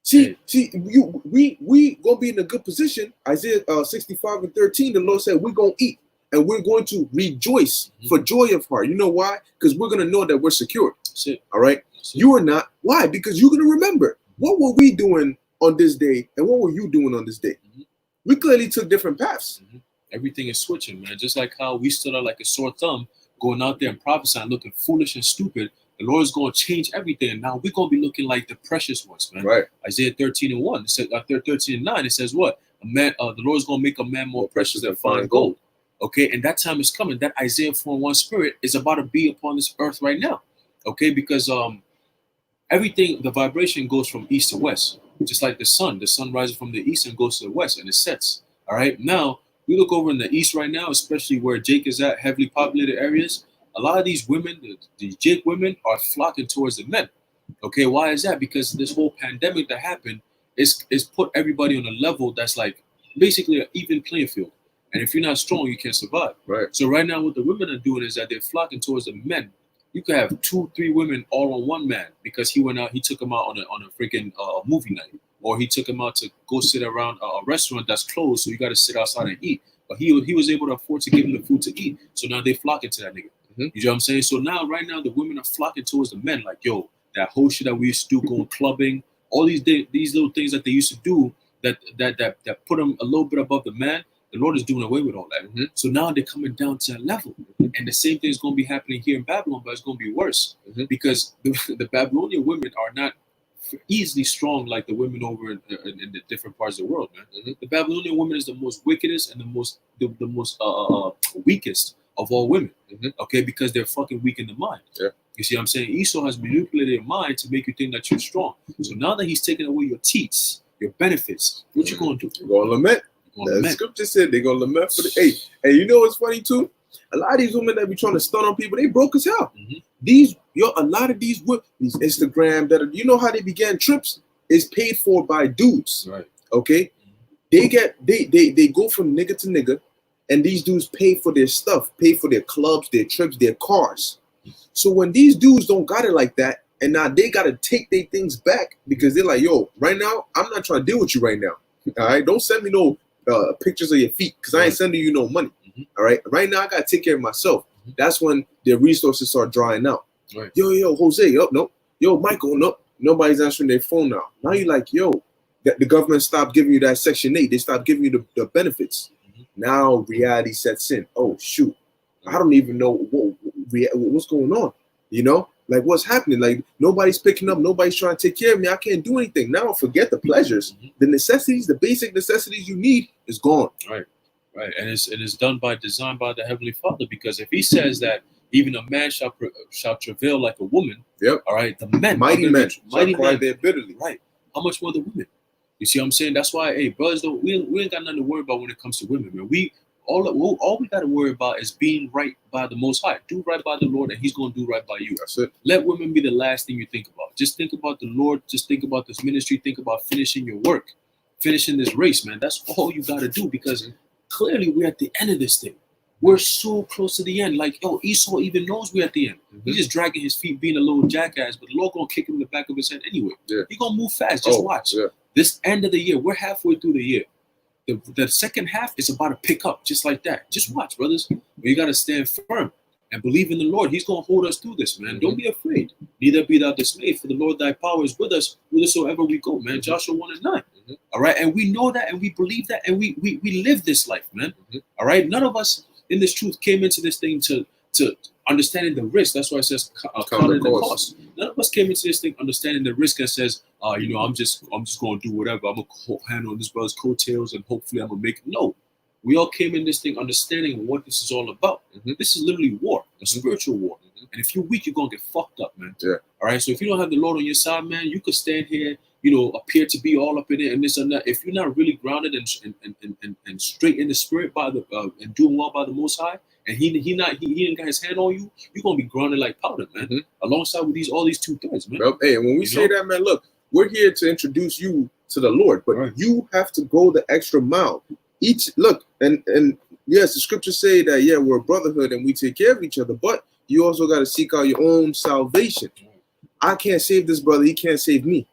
[SPEAKER 1] See, we gonna be in a good position. Isaiah 65:13, the Lord said we're gonna eat and we're going to rejoice for joy of heart. You know why? Because we're gonna know that we're secure.
[SPEAKER 2] That's it.
[SPEAKER 1] All right.
[SPEAKER 2] That's it.
[SPEAKER 1] You are not. Why? Because you're gonna remember what were we doing on this day and what were you doing on this day. We clearly took different paths.
[SPEAKER 2] Everything is switching, man. Just like how we stood out like a sore thumb, going out there and prophesying, looking foolish and stupid. The Lord is going to change everything. And now we're going to be looking like the precious ones, man.
[SPEAKER 1] Right.
[SPEAKER 2] Isaiah 13:1. It says 13:9. It says what? A man. The Lord is going to make a man more precious than fine gold. Okay, and that time is coming. That Isaiah 4:1 spirit is about to be upon this earth right now. Okay, because everything, the vibration goes from east to west, just like the sun. The sun rises from the east and goes to the west, and it sets. All right. Now we look over in the east right now, especially where Jake is at, heavily populated areas. A lot of these women, the Jake women, are flocking towards the men. Okay, why is that? Because this whole pandemic that happened is put everybody on a level that's like basically an even playing field. And if you're not strong, you can't survive.
[SPEAKER 1] Right.
[SPEAKER 2] So right now, what the women are doing is that they're flocking towards the men. You could have 2-3 women all on one man because he went out, he took them out on a freaking movie night, or he took them out to go sit around a restaurant that's closed, so you got to sit outside and eat. But he was able to afford to give them the food to eat, so now they flocking to that nigga. You know what I'm saying? So now, right now, the women are flocking towards the men. Like, yo, that whole shit that we used to do, going clubbing, all these little things that they used to do that put them a little bit above the man. The Lord is doing away with all that. So now they're coming down to that level. And the same thing is going to be happening here in Babylon, but it's going to be worse because the Babylonian women are not easily strong like the women over in the different parts of the world, man. The Babylonian woman is the most wickedest and the most weakest of all women, okay, because they're fucking weak in the mind.
[SPEAKER 1] Yeah.
[SPEAKER 2] You see what I'm saying? Esau has manipulated your mind to make you think that you're strong. So now that he's taking away your teats, your benefits, what you going to do?
[SPEAKER 1] You're going to lament. The scripture said they're going to lament for the Hey, you know what's funny too? A lot of these women that be trying to stun on people, they broke as hell. A lot of these Instagram that are, you know how they began trips is paid for by dudes.
[SPEAKER 2] Right.
[SPEAKER 1] Okay. They go from nigga to nigga, and these dudes pay for their stuff, pay for their clubs, their trips, their cars. So when these dudes don't got it like that, and now they gotta take their things back because they're like, yo, right now, I'm not trying to deal with you right now. All right. Don't send me no pictures of your feet because I ain't sending you no money. All right. Right now, I gotta take care of myself. That's when their resources start drying out.
[SPEAKER 2] Right.
[SPEAKER 1] Yo, Jose, no. Yo, Michael, no. Nobody's answering their phone now. Now you're like, yo, the government stopped giving you that Section 8. They stopped giving you the benefits. Now reality sets in. Oh, shoot. I don't even know what's going on. You know, like what's happening? Like nobody's picking up. Nobody's trying to take care of me. I can't do anything. Now forget the pleasures. The necessities, the basic necessities you need is gone.
[SPEAKER 2] Right. And it's done by design by the Heavenly Father, because if he says that even a man shall travail like a woman, all right, the men,
[SPEAKER 1] mighty men,
[SPEAKER 2] cry
[SPEAKER 1] there bitterly.
[SPEAKER 2] Right. How much more the women? You see what I'm saying? That's why, hey, brothers, we ain't got nothing to worry about when it comes to women, man. All we got to worry about is being right by the Most High. Do right by the Lord, and He's going to do right by you.
[SPEAKER 1] That's it.
[SPEAKER 2] Let women be the last thing you think about. Just think about the Lord. Just think about this ministry. Think about finishing your work, finishing this race, man. That's all you got to do, because clearly we're at the end of this thing. We're so close to the end. Like, yo, Esau even knows we're at the end. He's just dragging his feet, being a little jackass, but the Lord going to kick him in the back of his head anyway. He's going to move fast. Just watch. This end of the year, we're halfway through the year. the second half is about to pick up just like that. Just watch, brothers. You got to stand firm and believe in the Lord. He's going to hold us through this, man. Don't be afraid. Neither be thou dismayed, for the Lord thy power is with us whithersoever we go, man. Joshua 1:9. All right. And we know that and we believe that and we live this life, man. All right. None of us in this truth came into this thing to understanding the risk. That's why it says counting the cost. None of us came into this thing understanding the risk and says, I'm just going to do whatever. I'm going to handle this brother's coattails and hopefully I'm going to make it. No. We all came in this thing understanding what this is all about. This is literally war, a spiritual war. And if you're weak, you're going to get fucked up, man. Yeah. All right. So if you don't have the Lord on your side, man, you could stand here, appear to be all up in it and this and that. If you're not really grounded and straight in the spirit by the and doing well by the Most High, and he didn't got his hand on you, you're gonna be grounded like powder, man. Alongside with all these two things, man.
[SPEAKER 1] Well, hey, when we say that, man, look, we're here to introduce you to the Lord, but you have to go the extra mile. And yes, the scriptures say that we're a brotherhood and we take care of each other, but you also got to seek out your own salvation. I can't save this brother, he can't save me.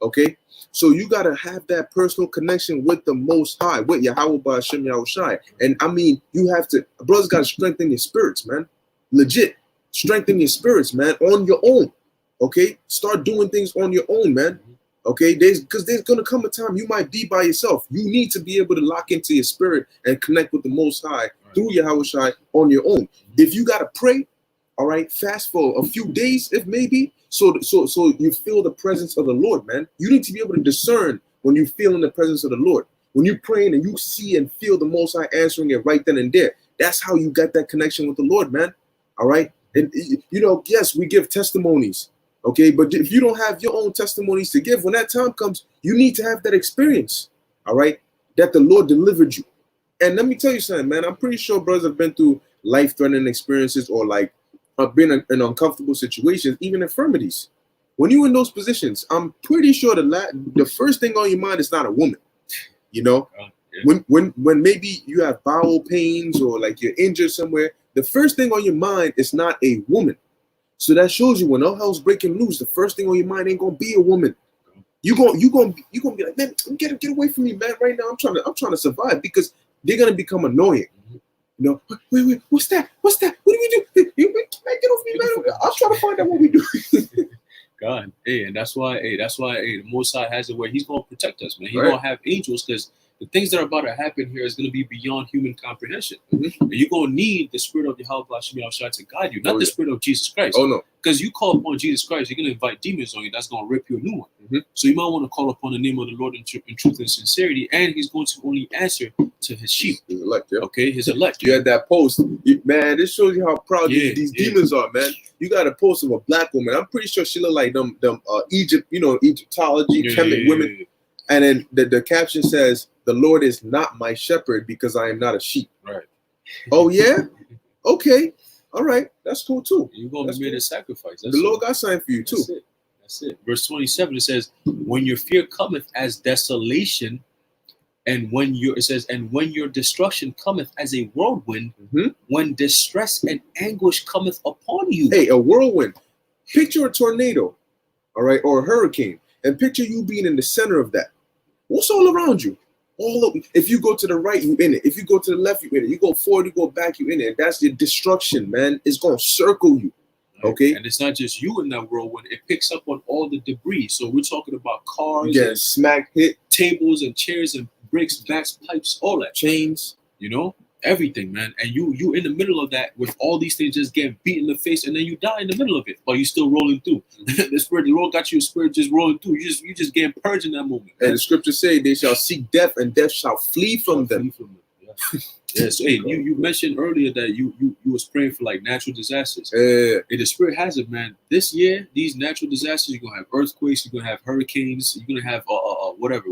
[SPEAKER 1] Okay, so you got to have that personal connection with the Most High, with Yahweh Ba'ashem Yahushai. And I mean, you have to, brothers got to strengthen your spirits, man. Legit, strengthen your spirits, man, on your own. Okay, start doing things on your own, man. Okay, because there's gonna come a time you might be by yourself. You need to be able to lock into your spirit and connect with the Most High through Yahushai on your own. If you gotta pray, all right, fast for a few days, if maybe. So you feel the presence of the Lord, man. You need to be able to discern when you feel in the presence of the Lord. When you're praying and you see and feel the Most High answering it right then and there. That's how you got that connection with the Lord, man. All right. And yes, we give testimonies. Okay, but if you don't have your own testimonies to give, when that time comes, you need to have that experience. All right, that the Lord delivered you. And let me tell you something, man. I'm pretty sure brothers have been through life-threatening experiences or like been in uncomfortable situations, even infirmities. When you're in those positions, I'm pretty sure the first thing on your mind is not a woman. When maybe you have bowel pains or like you're injured somewhere, the first thing on your mind is not a woman. So that shows you when all hell's breaking loose, the first thing on your mind ain't gonna be a woman. You gonna be like, man, get away from me, man. Right now, I'm trying to survive, because they're gonna become annoying. Wait, what's that? What do we do? Man, get off me, man. I'm trying to find out what we do.
[SPEAKER 2] God, and that's why the Most High has it where He's gonna protect us, man. He's gonna have angels, because the things that are about to happen here is going to be beyond human comprehension. And you're going to need the spirit of Yahweh Ba'ashem to guide you, not the spirit of Jesus Christ.
[SPEAKER 1] Oh, no.
[SPEAKER 2] Because you call upon Jesus Christ, you're going to invite demons on you. That's going to rip you a new one. So you might want to call upon the name of the Lord in truth and sincerity, and He's going to only answer to His sheep. His elect, Okay, His elect.
[SPEAKER 1] You had that post. Man, this shows you how proud these demons are, man. You got a post of a black woman. I'm pretty sure she looked like them Egyptology, Kemet women. And then the caption says, "The Lord is not my shepherd, because I am not a sheep."
[SPEAKER 2] Right.
[SPEAKER 1] Oh, yeah? Okay. All right. That's cool, too.
[SPEAKER 2] You're going to be made a sacrifice.
[SPEAKER 1] The Lord got something for you, too.
[SPEAKER 2] That's it. Verse 27, it says, when your fear cometh as desolation, and when your destruction cometh as a whirlwind, when distress and anguish cometh upon you.
[SPEAKER 1] Hey, a whirlwind. Picture a tornado, all right, or a hurricane, and picture you being in the center of that. What's all around you? If you go to the right, you in it. If you go to the left, you in it. You go forward, you go back, you in it. That's your destruction, man. It's going to circle you. Okay?
[SPEAKER 2] And it's not just you in that whirlwind. It picks up on all the debris. So we're talking about cars,
[SPEAKER 1] smack, hit,
[SPEAKER 2] tables and chairs and bricks, backs, pipes, all that.
[SPEAKER 1] Chains.
[SPEAKER 2] Everything, man. And you in the middle of that with all these things just getting beat in the face, and then you die in the middle of it, but you still rolling through. The Lord got your spirit just rolling through. You just getting purged in that moment.
[SPEAKER 1] And the scriptures say they shall seek death, and death shall flee from them.
[SPEAKER 2] Yeah. So hey, you mentioned earlier that you was praying for like natural disasters. And the spirit has it, man. This year, these natural disasters, you're gonna have earthquakes, you're gonna have hurricanes, you're gonna have whatever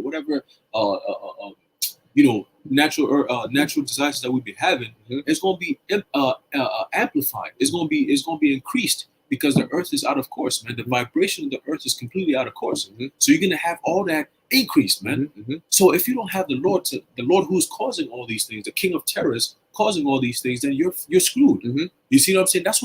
[SPEAKER 2] natural disasters that we've been having. It's going to be amplified. It's going to be increased because the earth is out of course, man. The vibration of the earth is completely out of course.
[SPEAKER 1] Mhm.
[SPEAKER 2] So you're gonna have all that increase, man.
[SPEAKER 1] Mhm.
[SPEAKER 2] So if you don't have the Lord who's causing all these things, the King of terrors causing all these things, then you're screwed.
[SPEAKER 1] Mhm.
[SPEAKER 2] You see what I'm saying? That's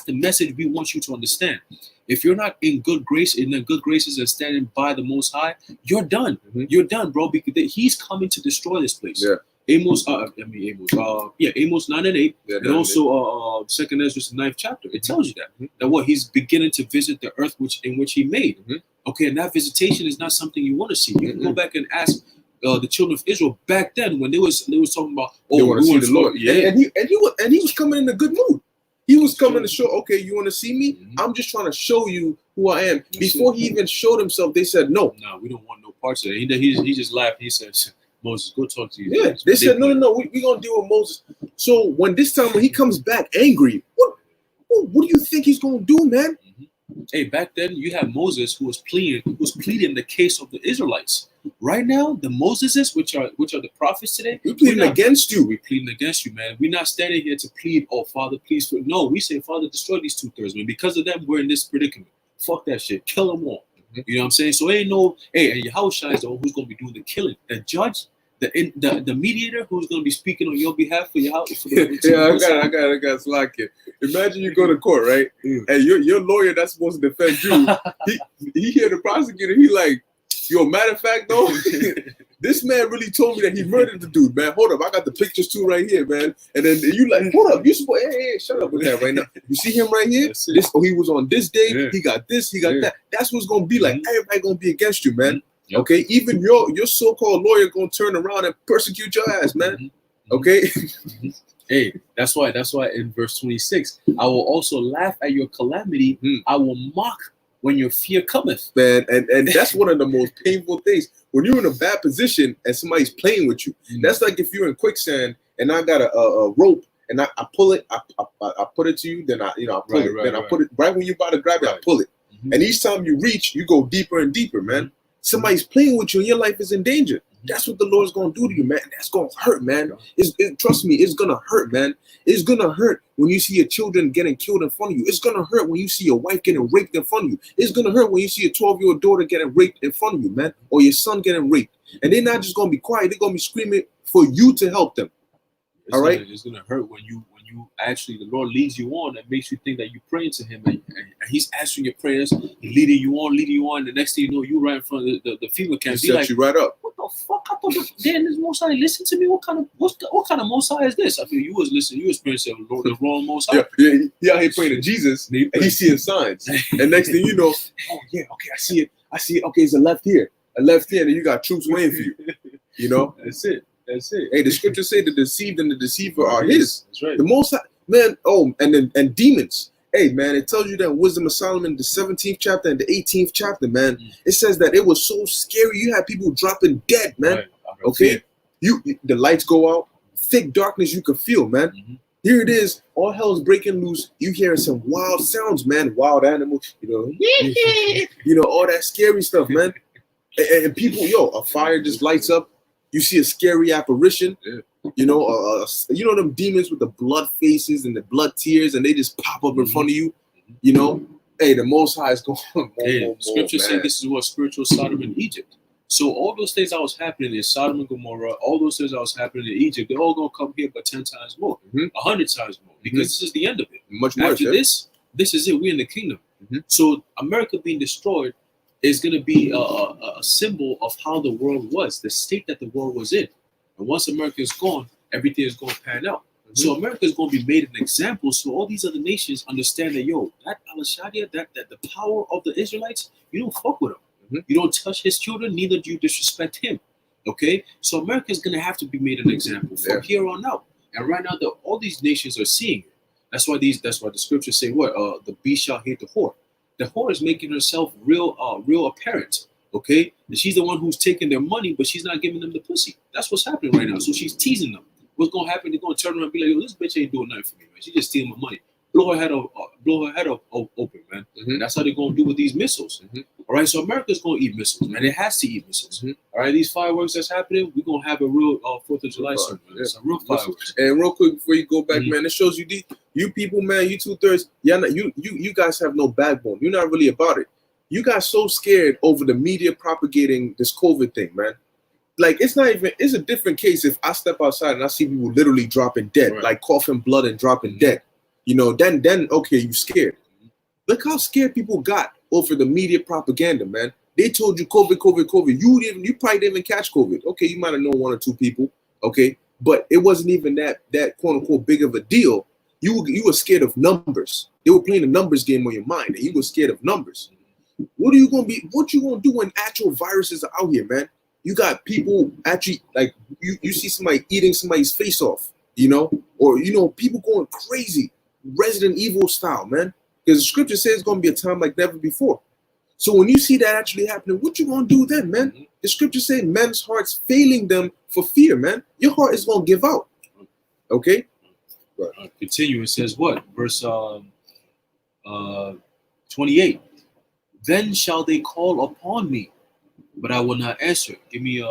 [SPEAKER 2] the message we want you to understand. If you're not in good graces and standing by the Most High, you're done.
[SPEAKER 1] Mhm.
[SPEAKER 2] You're done, bro. Because He's coming to destroy this place.
[SPEAKER 1] Yeah.
[SPEAKER 2] Amos 9 and 8,
[SPEAKER 1] Yeah,
[SPEAKER 2] and also Second Ezra, the 9th chapter. It tells you
[SPEAKER 1] Mhm.
[SPEAKER 2] that what He's beginning to visit the earth in which He made.
[SPEAKER 1] Mhm.
[SPEAKER 2] Okay, and that visitation is not something you want to see. You can go back and ask the children of Israel back then when they was talking about,
[SPEAKER 1] They want to see the Lord.
[SPEAKER 2] Yeah,
[SPEAKER 1] And he was coming in a good mood. He was coming to show, okay, you want to see me?
[SPEAKER 2] Mhm.
[SPEAKER 1] I'm just trying to show you who I am.
[SPEAKER 2] That's
[SPEAKER 1] Before he even showed himself, they said no.
[SPEAKER 2] no, we don't want no parts of it. He just laughed. He said, Moses, go talk to you.
[SPEAKER 1] Yeah, they said no. We're gonna deal with Moses. So when he comes back angry, what do you think he's gonna do, man?
[SPEAKER 2] Hey, back then you had Moses who was pleading the case of the Israelites. Right now, the Moseses, which are the prophets today,
[SPEAKER 1] We're pleading against you.
[SPEAKER 2] We're pleading against you, man. We're not standing here to plead, oh Father, please. No, we say, Father, destroy these 2/3, man. Because of them, we're in this predicament. Fuck that shit. Kill them all.
[SPEAKER 1] Mhm.
[SPEAKER 2] You know what I'm saying? So ain't no, hey, and Yahushua is the one who's gonna be doing the killing. The judge, the mediator who's gonna be speaking on your behalf for your house.
[SPEAKER 1] I got slack it. Imagine you go to court, right? And your lawyer that's supposed to defend you, he hear the prosecutor, he like, yo, matter of fact though, this man really told me that he murdered the dude, man. Hold up, I got the pictures too right here, man. And then you like, hold up, you supposed, hey, shut up with that right now. You see him right here? He was on this day, he got this, he got that. That's what's gonna be like. Everybody gonna be against you, man.
[SPEAKER 2] Yep.
[SPEAKER 1] Okay, even your so-called lawyer gonna turn around and persecute your ass, man. Okay.
[SPEAKER 2] Hey, that's why in verse 26, I will also laugh at your calamity. I will mock when your fear cometh.
[SPEAKER 1] Man, and that's one of the most painful things. When you're in a bad position and somebody's playing with you, that's like if you're in quicksand and I got a rope and I pull it, I put it to you, then I pull it. Then I put it right when you're about to grab it, I pull it. And each time you reach, you go deeper and deeper, man. Somebody's playing with you and your life is in danger. That's what the Lord's gonna do to you, man. That's gonna hurt, man. Trust me, it's gonna hurt, man. It's gonna hurt when you see your children getting killed in front of you. It's gonna hurt when you see your wife getting raped in front of you. It's gonna hurt when you see a 12-year-old daughter getting raped in front of you, man, or your son getting raped. And they're not just gonna be quiet. They're gonna be screaming for you to help them.
[SPEAKER 2] It's gonna hurt when you actually the Lord leads you on and makes you think that you're praying to Him and He's answering your prayers, leading you on. The next thing you know, you right in front of the FEMA camp.
[SPEAKER 1] He set like, you right up.
[SPEAKER 2] What the fuck? I thought then this Most High. Listen to me. What kind of Most High is this? I feel you was listening. You was praying to the wrong Most High.
[SPEAKER 1] Yeah, out here praying to Jesus, and he's seeing signs. And next thing you know, oh yeah, okay, I see it. Okay, it's a left here, and you got troops waiting for you. You know,
[SPEAKER 2] that's it.
[SPEAKER 1] Hey, the scriptures say the deceived and the deceiver are his.
[SPEAKER 2] That's right.
[SPEAKER 1] The Most High, man. Oh, and demons. Hey, man, it tells you that in Wisdom of Solomon, the 17th chapter and the 18th chapter, man. It says that it was so scary. You had people dropping dead, man. Right. Okay, the lights go out, thick darkness you could feel, man. Here it is, all hell's breaking loose. You hearing some wild sounds, man. Wild animals, all that scary stuff, man. And people, a fire just lights up. You see a scary apparition, them demons with the blood faces and the blood tears, and they just pop up in front of you. Hey, the Most High is going.
[SPEAKER 2] Scripture says this is what spiritual Sodom in Egypt. So all those things that was happening in Sodom and Gomorrah, all those things that was happening in Egypt, they're all gonna come here, but 10 times more, 100 times more, because this is the end of it.
[SPEAKER 1] Much worse.
[SPEAKER 2] After this is it. We're in the kingdom. So America being destroyed is going to be a symbol of how the world was, the state that the world was in. And once America is gone, everything is going to pan out. So America is going to be made an example, so all these other nations understand that, that Al-Shadia, that the power of the Israelites, you don't fuck with him. You don't touch his children, neither do you disrespect him. Okay? So America is going to have to be made an example from here on out. And right now, all these nations are seeing it. That's why the scriptures say what? The beast shall hate the whore. The whore is making herself real apparent, okay? And she's the one who's taking their money, but she's not giving them the pussy. That's what's happening right now. So she's teasing them. What's going to happen? They're going to turn around and be like, yo, this bitch ain't doing nothing for me, man. She just stealing my money. blow her head open, man. And that's how they're gonna do with these missiles. All right, so America's gonna eat missiles, man. It has to eat missiles. All right, these fireworks that's happening, we're gonna have a real 4th of July soon, man.
[SPEAKER 1] Yeah.
[SPEAKER 2] Some real fireworks.
[SPEAKER 1] And real quick before you go back, man, it shows you you people, man, you 2/3, you guys have no backbone. You're not really about it. You guys so scared over the media propagating this COVID thing, man. Like it's a different case if I step outside and I see people literally dropping dead, like coughing blood and dropping dead. You know, then okay, you scared. Look how scared people got over the media propaganda, man. They told you COVID, COVID, COVID. You probably didn't even catch COVID. Okay, you might have known 1 or 2 people. Okay, but it wasn't even that quote unquote big of a deal. You were scared of numbers. They were playing a numbers game on your mind, and you were scared of numbers. What you gonna do when actual viruses are out here, man? You got people actually like you see somebody eating somebody's face off, you know, or people going crazy, Resident Evil style, man. Because the scripture says it's gonna be a time like never before. So when you see that actually happening, what you gonna do then, man? The scripture says men's hearts failing them for fear, man. Your heart is gonna give out. Okay.
[SPEAKER 2] Continue. It says what? Verse 28. Then shall they call upon me, but I will not answer. Give me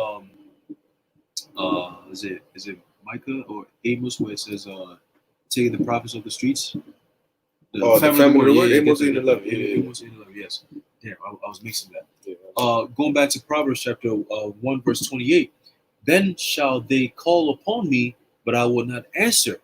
[SPEAKER 2] is it Micah or Amos where it says taking the prophets of the streets? The family of the word. Amos 8:11. Amos 8:11. Yes. Damn, I was mixing that. Going back to Proverbs chapter 1 verse 28. Then shall they call upon me, but I will not answer.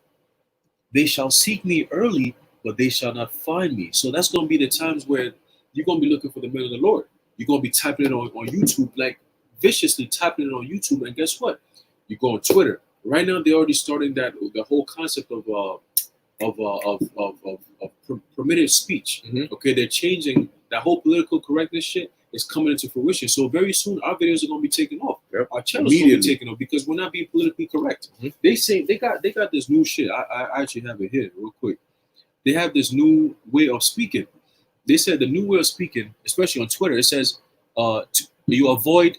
[SPEAKER 2] They shall seek me early, but they shall not find me. So that's going to be the times where you're going to be looking for the men of the Lord. You're going to be typing it on YouTube, like viciously typing it on YouTube. And guess what? You go on Twitter. Right now, they're already starting the whole concept of permitted speech. Okay, they're changing that whole political correctness shit is coming into fruition. So very soon, our videos are going to be taken off. Our channels are going to be taken off because we're not being politically correct. They say they got this new shit. I actually have it here real quick. They have this new way of speaking. They said the new way of speaking, especially on Twitter, it says you avoid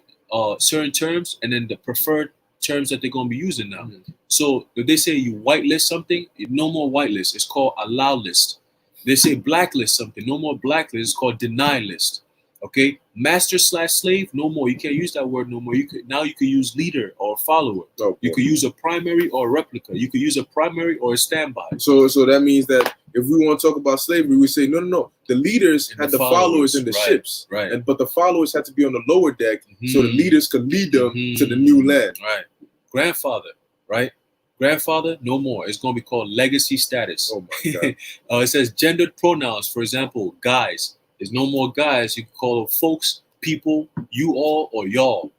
[SPEAKER 2] certain terms and then the preferred terms that they're going to be using now. So if they say you whitelist something, no more whitelist. It's called allow list. They say blacklist something, no more blacklist. It's called deny list. Okay, master/slave, no more. You can't use that word no more. You can use leader or follower. You could use a primary or a replica. You could use a primary or a standby.
[SPEAKER 1] So that means that if we want to talk about slavery, we say no. The leaders had the followers in the ships,
[SPEAKER 2] right?
[SPEAKER 1] But the followers had to be on the lower deck so the leaders could lead them to the new land,
[SPEAKER 2] right? Grandfather, right? Grandfather, no more. It's going to be called legacy status.
[SPEAKER 1] Oh my God.
[SPEAKER 2] It says gendered pronouns. For example, guys. There's no more guys. You can call them folks, people, you all, or y'all.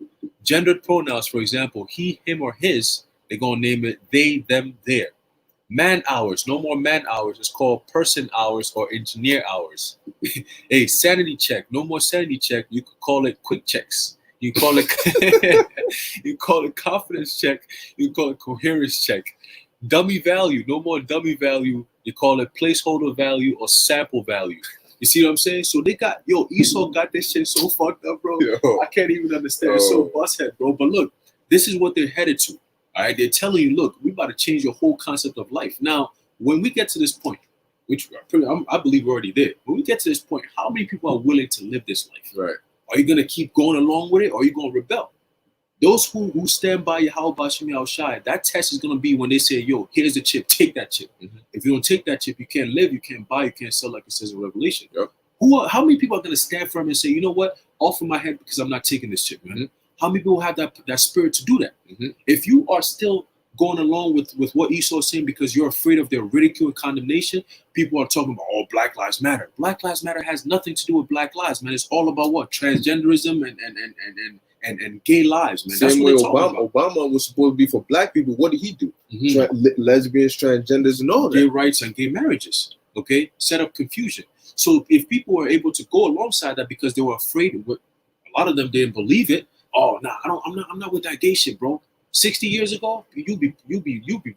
[SPEAKER 2] Gendered pronouns, for example, he, him, or his. They're going to name it they, them, their. Man hours. No more man hours. It's called person hours or engineer hours. Hey, sanity check. No more sanity check. You could call it quick checks. You call it you call it confidence check. You call it coherence check. Dummy value. No more dummy value. You call it placeholder value or sample value. You see what I'm saying? So they got, Esau got this shit so fucked up, bro. I can't even understand. It's so busthead, bro. But look, this is what they're headed to. All right, they're telling you, look, we about to change your whole concept of life. Now, when we get to this point, which I believe we're already there. When we get to this point, how many people are willing to live this life?
[SPEAKER 1] Right.
[SPEAKER 2] Are you gonna keep going along with it, or are you gonna rebel? Those who stand by Yahweh Shem Shai, that test is gonna be when they say, yo, here's the chip, take that chip. If you don't take that chip, you can't live, you can't buy, you can't sell, like it says in Revelation. How many people are gonna stand firm and say, you know what, off of my head because I'm not taking this chip, man? How many people have that spirit to do that? If you are still going along with what Esau is saying because you're afraid of their ridicule and condemnation, people are talking about, oh, Black Lives Matter. Black Lives Matter has nothing to do with Black lives, man. It's all about what? Transgenderism and gay lives, man. That's
[SPEAKER 1] Same
[SPEAKER 2] what
[SPEAKER 1] way
[SPEAKER 2] Obama
[SPEAKER 1] was supposed to be for black people. What did he do? Lesbians, transgenders, and all that.
[SPEAKER 2] Gay rights and gay marriages, okay? Set up confusion. So if people were able to go alongside that because they were afraid of what, a lot of them didn't believe it. Oh, nah, I'm not with that gay shit, bro. 60 years ago, you'd be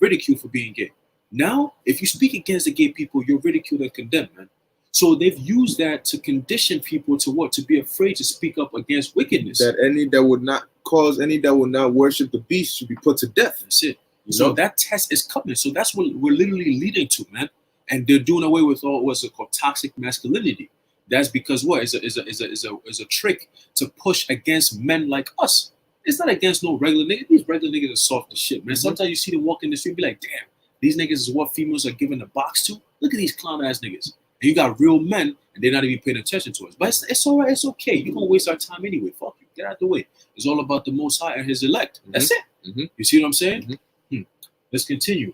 [SPEAKER 2] ridiculed for being gay. Now, if you speak against the gay people, you're ridiculed and condemned, man. So they've used that to condition people to what? To be afraid to speak up against wickedness.
[SPEAKER 1] That would not worship the beast should be put to death.
[SPEAKER 2] That's it. So that test is coming. So that's what we're literally leading to, man. and they're doing away with all what's called toxic masculinity. That's because what is a trick to push against men like us. It's not against no regular niggas. These regular niggas are soft as shit, man. Sometimes you see them walk in the street and be like, damn, these niggas is what females are giving the box to. Look at these clown ass niggas. And you got real men and they're not even paying attention to us. But it's all right, it's okay. You're gonna waste our time anyway. Fuck you. Get out the way. It's all about the Most High and his elect. That's it. You see what I'm saying? Let's continue.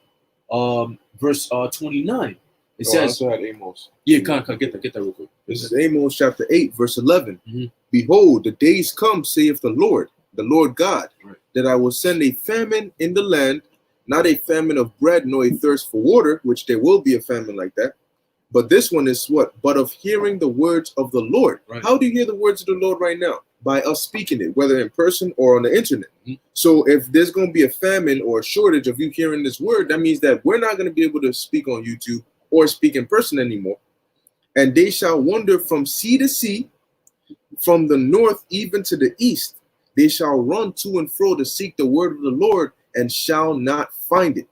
[SPEAKER 2] Verse 29. It says,
[SPEAKER 1] I also had Amos.
[SPEAKER 2] Yeah, get that real quick.
[SPEAKER 1] This is Amos chapter 8, verse 11. Behold, the days come, saith the Lord God, that I will send a famine in the land, not a famine of bread, nor a thirst for water, which there will be a famine like that. But this one is what? But of hearing the words of the Lord. How do you hear the words of the Lord right now? By us speaking it, whether in person or on the internet. So if there's going to be a famine or a shortage of you hearing this word, that means that we're not going to be able to speak on YouTube or speak in person anymore. And they shall wander from sea to sea, from the north even to the east. They shall run to and fro to seek the word of the Lord and shall not find it.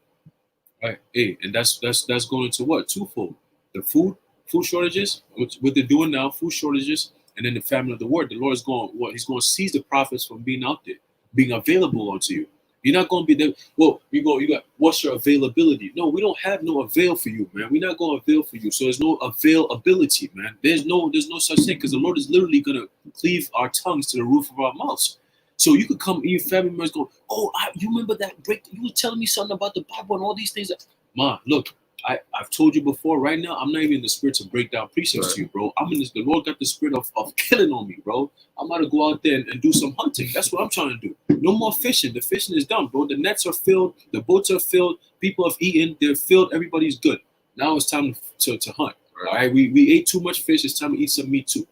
[SPEAKER 2] Right. Hey, and that's going into what? Twofold. The food shortages, what they're doing now, food shortages, and then the famine of the word. The Lord is going, what? He's going to seize the prophets from being out there, being available unto you. You're not going to be there. Well, you got, what's your availability? No, we don't have no avail for you, man. We're not going to avail for you. So there's no availability, man. There's no such thing, because the Lord is literally going to cleave our tongues to the roof of our mouths. So you could come, your family members go, oh, you remember that break? You were telling me something about the Bible and all these things. Ma, look, I've told you before, right now, I'm not even in the spirit to break down precepts to you, bro. The Lord got the spirit of killing on me, bro. I'm about to go out there and do some hunting. That's what I'm trying to do. No more fishing. The fishing is done, bro. The nets are filled. The boats are filled. People have eaten. They're filled. Everybody's good. Now it's time to hunt. All right. We ate too much fish. It's time to eat some meat too.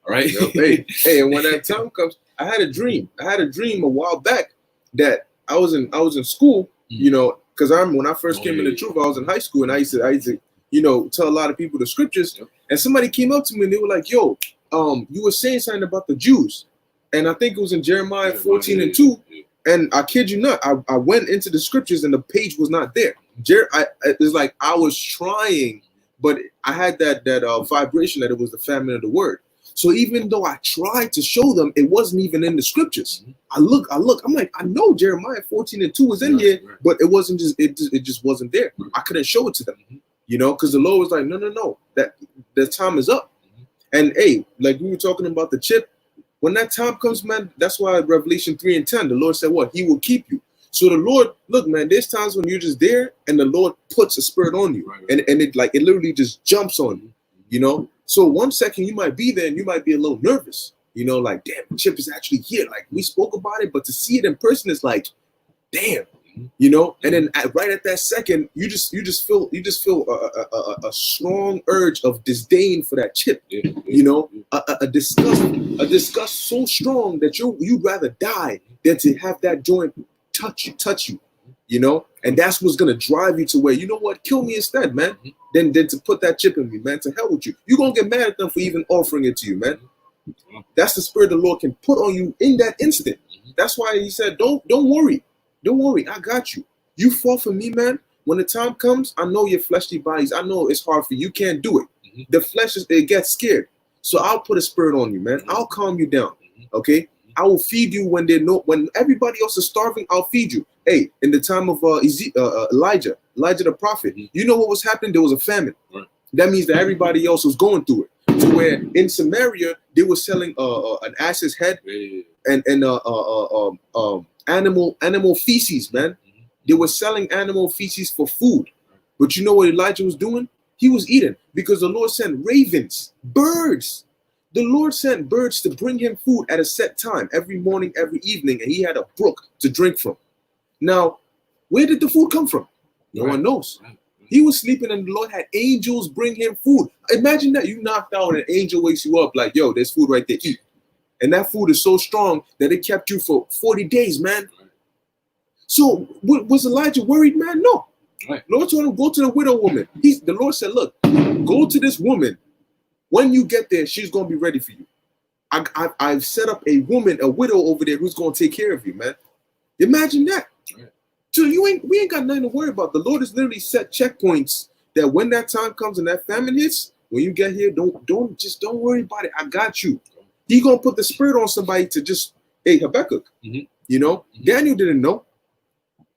[SPEAKER 2] All right.
[SPEAKER 1] Hey, and when that time comes, I had a dream. A while back that I was in school, you know, because when I first came in the truth, I was in high school, and I used to, you know, tell a lot of people the scriptures. And somebody came up to me and they were like, yo, you were saying something about the Jews. And I think it was in Jeremiah 14:2. And I kid you not, I went into the scriptures and the page was not there. It's like I was trying, but I had that vibration that it was the famine of the word. So even though I tried to show them, it wasn't even in the scriptures. I look, I'm like, I know Jeremiah 14:2 was in here, but it wasn't it just wasn't there. I couldn't show it to them, you know, because the Lord was like, no, that the time is up. And hey, like we were talking about the chip, when that time comes, man, that's why Revelation 3:10, the Lord said what? He will keep you. So the Lord, look, man, there's times when you're just there and the Lord puts a spirit on you, and it literally just jumps on you, you know. So 1 second you might be there and you might be a little nervous, you know, like, damn, the chip is actually here. Like, we spoke about it, but to see it in person is like, damn, you know. And then right at that second, you just feel a strong urge of disdain for that chip, you know, a disgust so strong that you'd rather die than to have that joint touch you, you know. And that's what's gonna drive you to where, you know what, kill me instead, man. Than to put that chip in me, man. To hell with you. You're gonna get mad at them for even offering it to you, man. That's the spirit the Lord can put on you in that instant. That's why he said, don't worry. Don't worry, I got you. You fall for me, man. When the time comes, I know your fleshly bodies. I know it's hard for you. You can't do it. The flesh it gets scared. So I'll put a spirit on you, man. I'll calm you down. Okay? I will feed you when everybody else is starving. I'll feed you. Hey, in the time of Elijah the prophet, you know what was happening? There was a famine. That means that everybody else was going through it. To where in Samaria they were selling an ass's head and animal feces, man. They were selling animal feces for food. But you know what Elijah was doing? He was eating, because the Lord sent ravens, birds. The Lord sent birds to bring him food at a set time, every morning, every evening, and he had a brook to drink from. Now, where did the food come from? No one knows. He was sleeping and the Lord had angels bring him food. Imagine that you knocked out and an angel wakes you up like, yo, there's food right there, eat. And that food is so strong that it kept you for 40 days, man. So was Elijah worried, man? No. Lord told him, go to the widow woman. The Lord said, look, go to this woman. When you get there, she's going to be ready for you. I've set up a widow over there who's going to take care of you, man. Imagine that. So we ain't got nothing to worry about. The Lord has literally set checkpoints that when that time comes and that famine hits, when you get here, don't worry about it. I got you. He gonna put the spirit on somebody to just, hey, Habakkuk. You know, Daniel didn't know,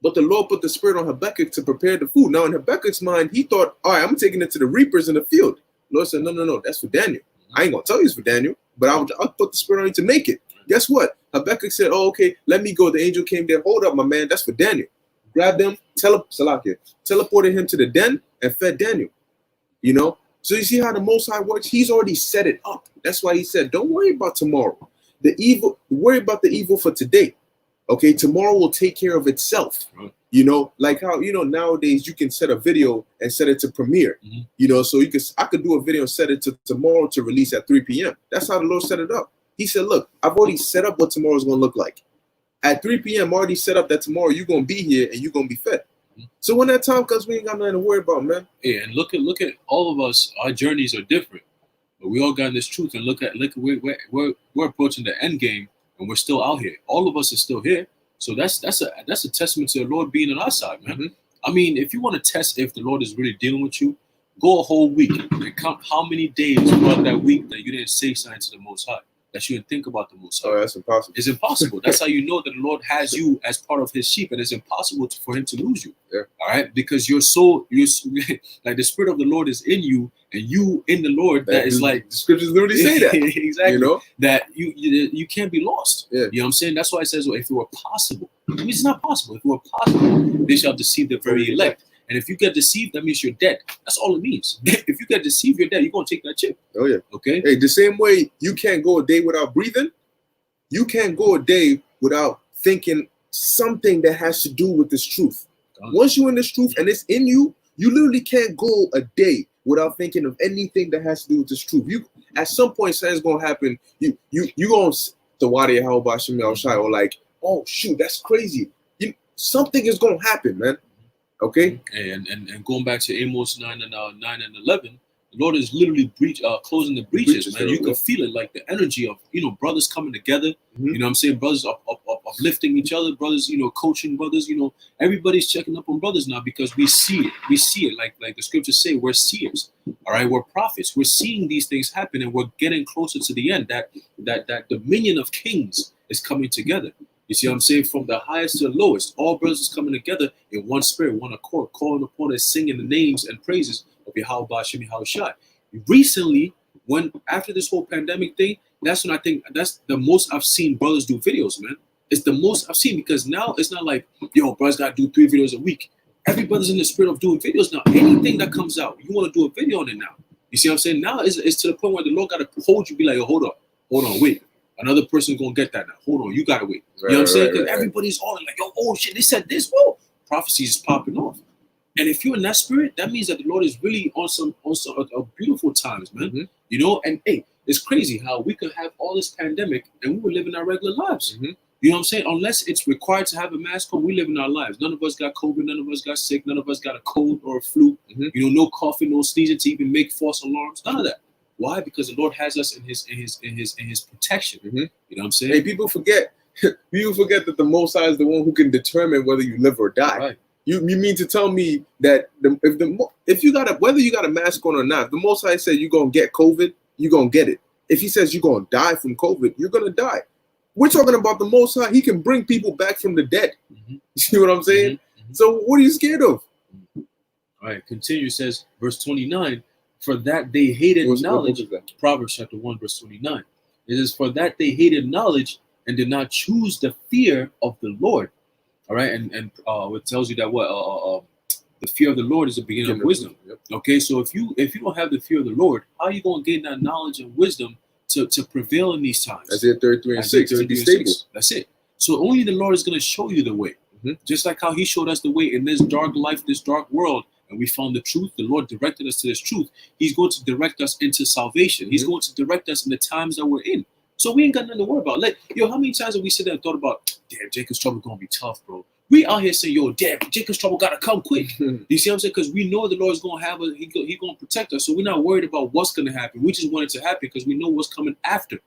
[SPEAKER 1] but the Lord put the spirit on Habakkuk to prepare the food. Now in Habakkuk's mind, he thought, all right, I'm taking it to the reapers in the field. The Lord said, no, that's for Daniel. I ain't gonna tell you it's for Daniel, but I'll put the spirit on you to make it. Guess what? Habakkuk said, oh, okay, let me go. The angel came there. Hold up, my man. That's for Daniel. Grabbed him, teleported him to the den and fed Daniel. You know? So you see how the Most High works? He's already set it up. That's why he said, don't worry about tomorrow. Worry about the evil for today. Okay, tomorrow will take care of itself. You know, like how, you know, nowadays you can set a video and set it to premiere. You know, so I could do a video and set it to tomorrow to release at 3 p.m. That's how the Lord set it up. He said, look, I've already set up what tomorrow's going to look like. At 3 p.m., already set up that tomorrow you're going to be here and you're going to be fed. So when that time comes, we ain't got nothing to worry about, man.
[SPEAKER 2] Yeah, and look at all of us. Our journeys are different, but we all got this truth. And look, we're approaching the end game, and we're still out here. All of us are still here. So that's a testament to the Lord being on our side, man. I mean, if you want to test if the Lord is really dealing with you, go a whole week and count how many days throughout that week that you didn't say something to the Most High, that you didn't think about the Most High.
[SPEAKER 1] Oh, that's impossible.
[SPEAKER 2] It's impossible. That's how you know that the Lord has you as part of His sheep, and it's impossible for Him to lose you.
[SPEAKER 1] Yeah.
[SPEAKER 2] All right, because you're like the Spirit of the Lord is in you, and you in the Lord. That is like
[SPEAKER 1] the scriptures literally say that.
[SPEAKER 2] Exactly.
[SPEAKER 1] You know
[SPEAKER 2] that you can't be lost.
[SPEAKER 1] Yeah.
[SPEAKER 2] You know what I'm saying? That's why it says, well, if it were possible, I mean, it's not possible. If it were possible, they shall deceive the very elect. And if you get deceived, that means you're dead. That's all it means. If you get deceived, you're dead. You're gonna take that chip.
[SPEAKER 1] Oh yeah.
[SPEAKER 2] Okay.
[SPEAKER 1] Hey, the same way you can't go a day without breathing, you can't go a day without thinking something that has to do with this truth. Once you're in this truth and it's in you, you literally can't go a day without thinking of anything that has to do with this truth. You at some point something's gonna happen. You gonna the wadi how about Shai or like, oh shoot, that's crazy. Something is gonna happen, man. Okay.
[SPEAKER 2] And going back to Amos 9 and 11, the Lord is literally closing the breaches, man. You can feel it, like the energy of, you know, brothers coming together. You know what I'm saying? Brothers uplifting each other, brothers, you know, coaching brothers, you know, everybody's checking up on brothers now because we see it. We see it like the scriptures say, we're seers. All right, we're prophets. We're seeing these things happen and we're getting closer to the end. That dominion of kings is coming together. You see what I'm saying? From the highest to the lowest, all brothers is coming together in one spirit, one accord, calling upon and singing the names and praises of Yahweh Bashim Yahweh Shai. Recently, after this whole pandemic thing, that's when I think that's the most I've seen brothers do videos, man. It's the most I've seen because now it's not like, yo, brothers gotta do 3 videos a week. Everybody's in the spirit of doing videos now. Anything that comes out, you want to do a video on it now. You see what I'm saying? Now it's to the point where the Lord gotta hold you, be like, yo, hold on, wait. Another person's gonna get that now. Hold on, you gotta wait. You know what I'm saying? Because everybody's all like, yo, oh shit, they said this, bro. Prophecy is popping off. And if you're in that spirit, that means that the Lord is really on some beautiful times, man. You know, and hey, it's crazy how we could have all this pandemic and we were living our regular lives. You know what I'm saying? Unless it's required to have a mask on, we live in our lives. None of us got COVID, none of us got sick, none of us got a cold or a flu. You know, no coughing, no sneezing to even make false alarms. None of that. Why? Because the Lord has us in his protection. You know what I'm saying?
[SPEAKER 1] Hey, people forget that the Most High is the one who can determine whether you live or die.
[SPEAKER 2] Right.
[SPEAKER 1] You mean to tell me that if you got whether you got a mask on or not, the Most High said you're gonna get COVID, you're gonna get it. If He says you're gonna die from COVID, you're gonna die. We're talking about the Most High. He can bring people back from the dead. You see what I'm saying? So what are you scared of?
[SPEAKER 2] All right. Continue. It says verse 29. For that they hated knowledge. Proverbs chapter 1, verse 29. It says, for that they hated knowledge and did not choose the fear of the Lord. All right, and it tells you that the fear of the Lord is the beginning of wisdom. Okay, so if you don't have the fear of the Lord, how are you going to gain that knowledge and wisdom to prevail in these times?
[SPEAKER 1] Isaiah 33 and 6 to be stable.
[SPEAKER 2] That's it. So only the Lord is going to show you the way. Just like how He showed us the way in this dark life, this dark world. And we found the truth. The Lord directed us to this truth. He's going to direct us into salvation. He's going to direct us in the times that we're in. So we ain't got nothing to worry about. Like, yo, how many times have we sit there and thought about, damn, Jacob's trouble gonna be tough, bro? We out here saying, yo, damn, Jacob's trouble gotta come quick. You see what I'm saying? Because we know the Lord's gonna have us. He gonna protect us. So we're not worried about what's gonna happen. We just want it to happen because we know what's coming after.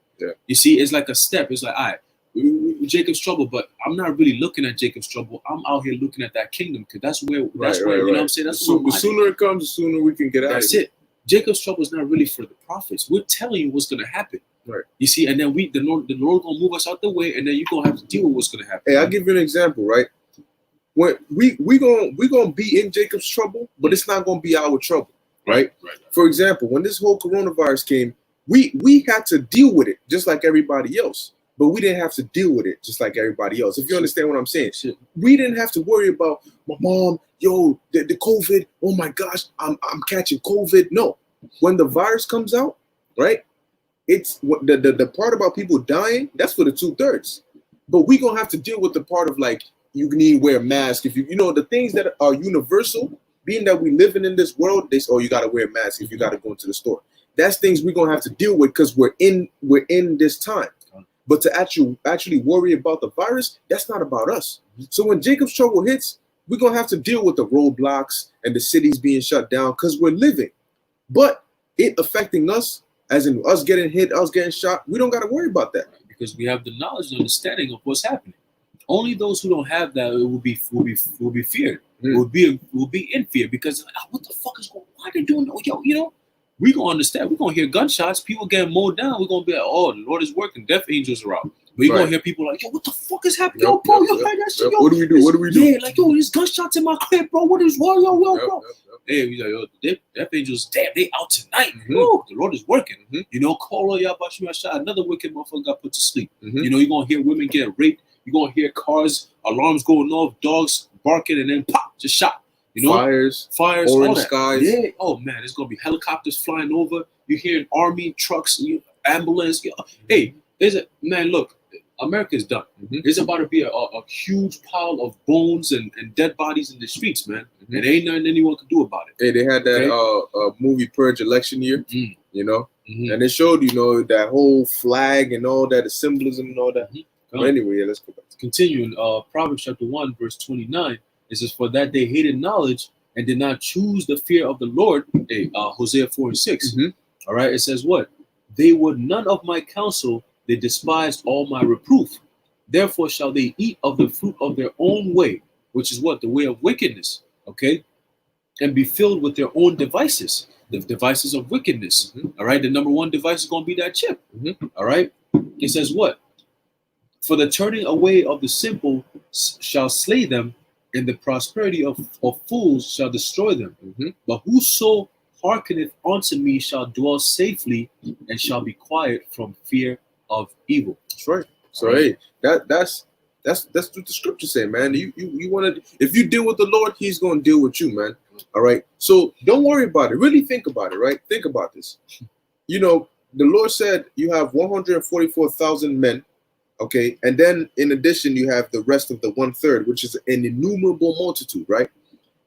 [SPEAKER 2] You see, it's like a step. It's like, all right, Jacob's trouble, but I'm not really looking at Jacob's trouble. I'm out here looking at that kingdom because that's where you know what I'm saying. That's
[SPEAKER 1] the sooner it comes, the sooner we can get out.
[SPEAKER 2] That's it. Jacob's trouble is not really for the prophets. We're telling you what's gonna happen.
[SPEAKER 1] Right.
[SPEAKER 2] You see, and then the Lord gonna move us out the way, and then you're gonna have to deal with what's gonna happen.
[SPEAKER 1] Hey, I'll give you an example, right? When we gonna be in Jacob's trouble, but it's not gonna be our trouble, right? For example, when this whole coronavirus came, we had to deal with it just like everybody else, but we didn't have to deal with it just like everybody else. If you understand what I'm saying, we didn't have to worry about my mom, yo, the COVID. Oh my gosh, I'm catching COVID. No, when the virus comes out, right? It's the part about people dying. That's for the 2/3, but we gonna have to deal with the part of like you need to wear a mask if you know the things that are universal. Being that we living in this world, they say, oh, you gotta wear a mask if you gotta go into the store. That's things we're gonna have to deal with because we're in this time. But to actually worry about the virus, that's not about us. So when Jacob's trouble hits, we're gonna have to deal with the roadblocks and the cities being shut down because we're living. But it affecting us, as in us getting hit, us getting shot, we don't gotta worry about that.
[SPEAKER 2] Because we have the knowledge and understanding of what's happening. Only those who don't have that will be feared. Will be in fear because what the fuck is going on? Why are they doing that? Yo, you know, we gonna understand. We're gonna hear gunshots, people getting mowed down. We're gonna be like, oh, the Lord is working. Death angels are out. But you're gonna hear people like, yo, what the fuck is happening? Yo, bro, yo, that shit, yo.
[SPEAKER 1] What do we do? What do we do?
[SPEAKER 2] Yeah, like, yo, there's gunshots in my crib, bro. What is wrong, yo, bro? Hey, we like, yo, death angels, damn, they out tonight. Woo, the Lord is working. You know, call Yabashua, another wicked motherfucker got put to sleep. You know, you're gonna hear women get raped. You're gonna hear cars, alarms going off, dogs barking, and then pop, just shot. You know, fires,
[SPEAKER 1] orange skies.
[SPEAKER 2] Yeah. Oh man, there's gonna be helicopters flying over. You hearing army trucks, ambulance. Hey, look, America's done. There's about to be a huge pile of bones and dead bodies in the streets, man. And there ain't nothing anyone can do about it.
[SPEAKER 1] Hey, they had that movie Purge election year, you know, and it showed, you know, that whole flag and all that, the symbolism and all that. But anyway, let's go back.
[SPEAKER 2] Continuing, Proverbs chapter 1, verse 29, it says, for that they hated knowledge and did not choose the fear of the Lord. Hey, Hosea 4 and 6. All right, it says what? They would none of my counsel, they despised all my reproof. Therefore shall they eat of the fruit of their own way, which is what? The way of wickedness, okay? And be filled with their own devices, the devices of wickedness. All right, the number one device is going to be that chip. All right, it says what? For the turning away of the simple shall slay them, and the prosperity of fools shall destroy them. But whoso hearkeneth unto me shall dwell safely, and shall be quiet from fear of evil.
[SPEAKER 1] That's right. So hey, that's what the scriptures say, man. You want to, if you deal with the Lord, He's going to deal with you, man. All right. So don't worry about it. Really think about it. Right. Think about this. You know, the Lord said you have 144,000 men. Okay, and then in addition, you have the rest of the 1/3, which is an innumerable multitude, right?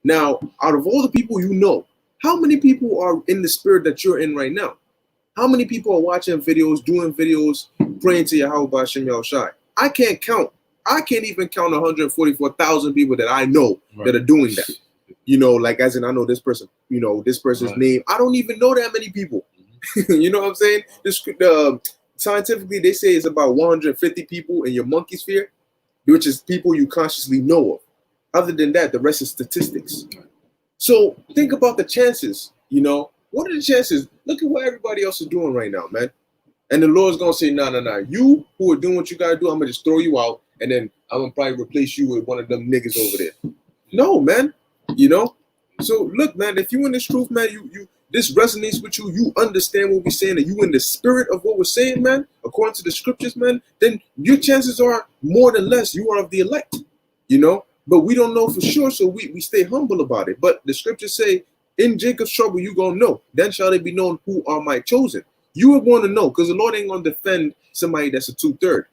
[SPEAKER 1] Now, out of all the people you know, how many people are in the spirit that you're in right now? How many people are watching videos, doing videos, praying to Yahweh Hashem Yahushai? I can't count. I can't even count 144,000 people that I know that are doing that. You know, like as in I know this person, you know, this person's name. I don't even know that many people. You know what I'm saying? Scientifically, they say it's about 150 people in your monkey sphere, which is people you consciously know of. Other than that, the rest is statistics. So think about the chances, you know. What are the chances? Look at what everybody else is doing right now, man. And the Lord's going to say, no. You who are doing what you got to do, I'm going to just throw you out, and then I'm going to probably replace you with one of them niggas over there. No, man. You know? So look, man, if you in this truth, man, this resonates with you, you understand what we're saying, and you in the spirit of what we're saying, man, according to the scriptures, man, then your chances are more than less you are of the elect, you know? But we don't know for sure, so we stay humble about it. But the scriptures say, in Jacob's trouble, you gonna know. Then shall they be known who are my chosen. You are going to know, because the Lord ain't going to defend somebody that's a 2/3.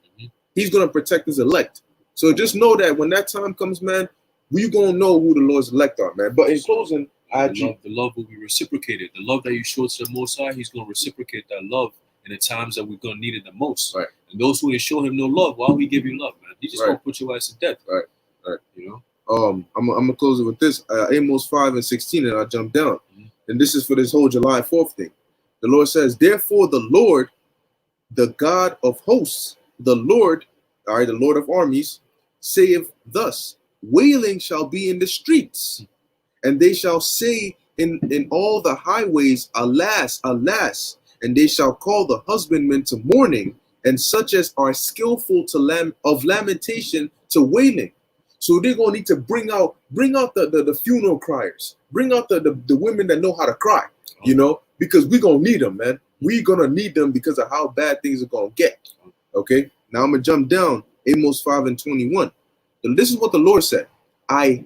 [SPEAKER 1] He's going to protect his elect. So just know that when that time comes, man, we going to know who the Lord's elect are, man. But in closing,
[SPEAKER 2] the love will be reciprocated. The love that you show to the Most High, He's going to reciprocate that love in the times that we're going to need it the most.
[SPEAKER 1] Right.
[SPEAKER 2] And those who ain't show Him no love, why would He give you love, man? He just going to put your ass to death.
[SPEAKER 1] Right.
[SPEAKER 2] You know?
[SPEAKER 1] I'm gonna close it with this. Amos 5 and 16, and I'll jump down. And this is for this whole July 4th thing. The Lord says, therefore the Lord, the God of hosts, the Lord all right, the Lord of armies, saith thus, wailing shall be in the streets, and they shall say in all the highways, alas, alas, and they shall call the husbandmen to mourning, and such as are skillful to lamentation to wailing. So they're gonna need to bring out the funeral criers, bring out the women that know how to cry, because we're gonna need them, man. We're gonna need them because of how bad things are gonna get. Okay, now I'm gonna jump down, Amos 5:21. This is what the Lord said: I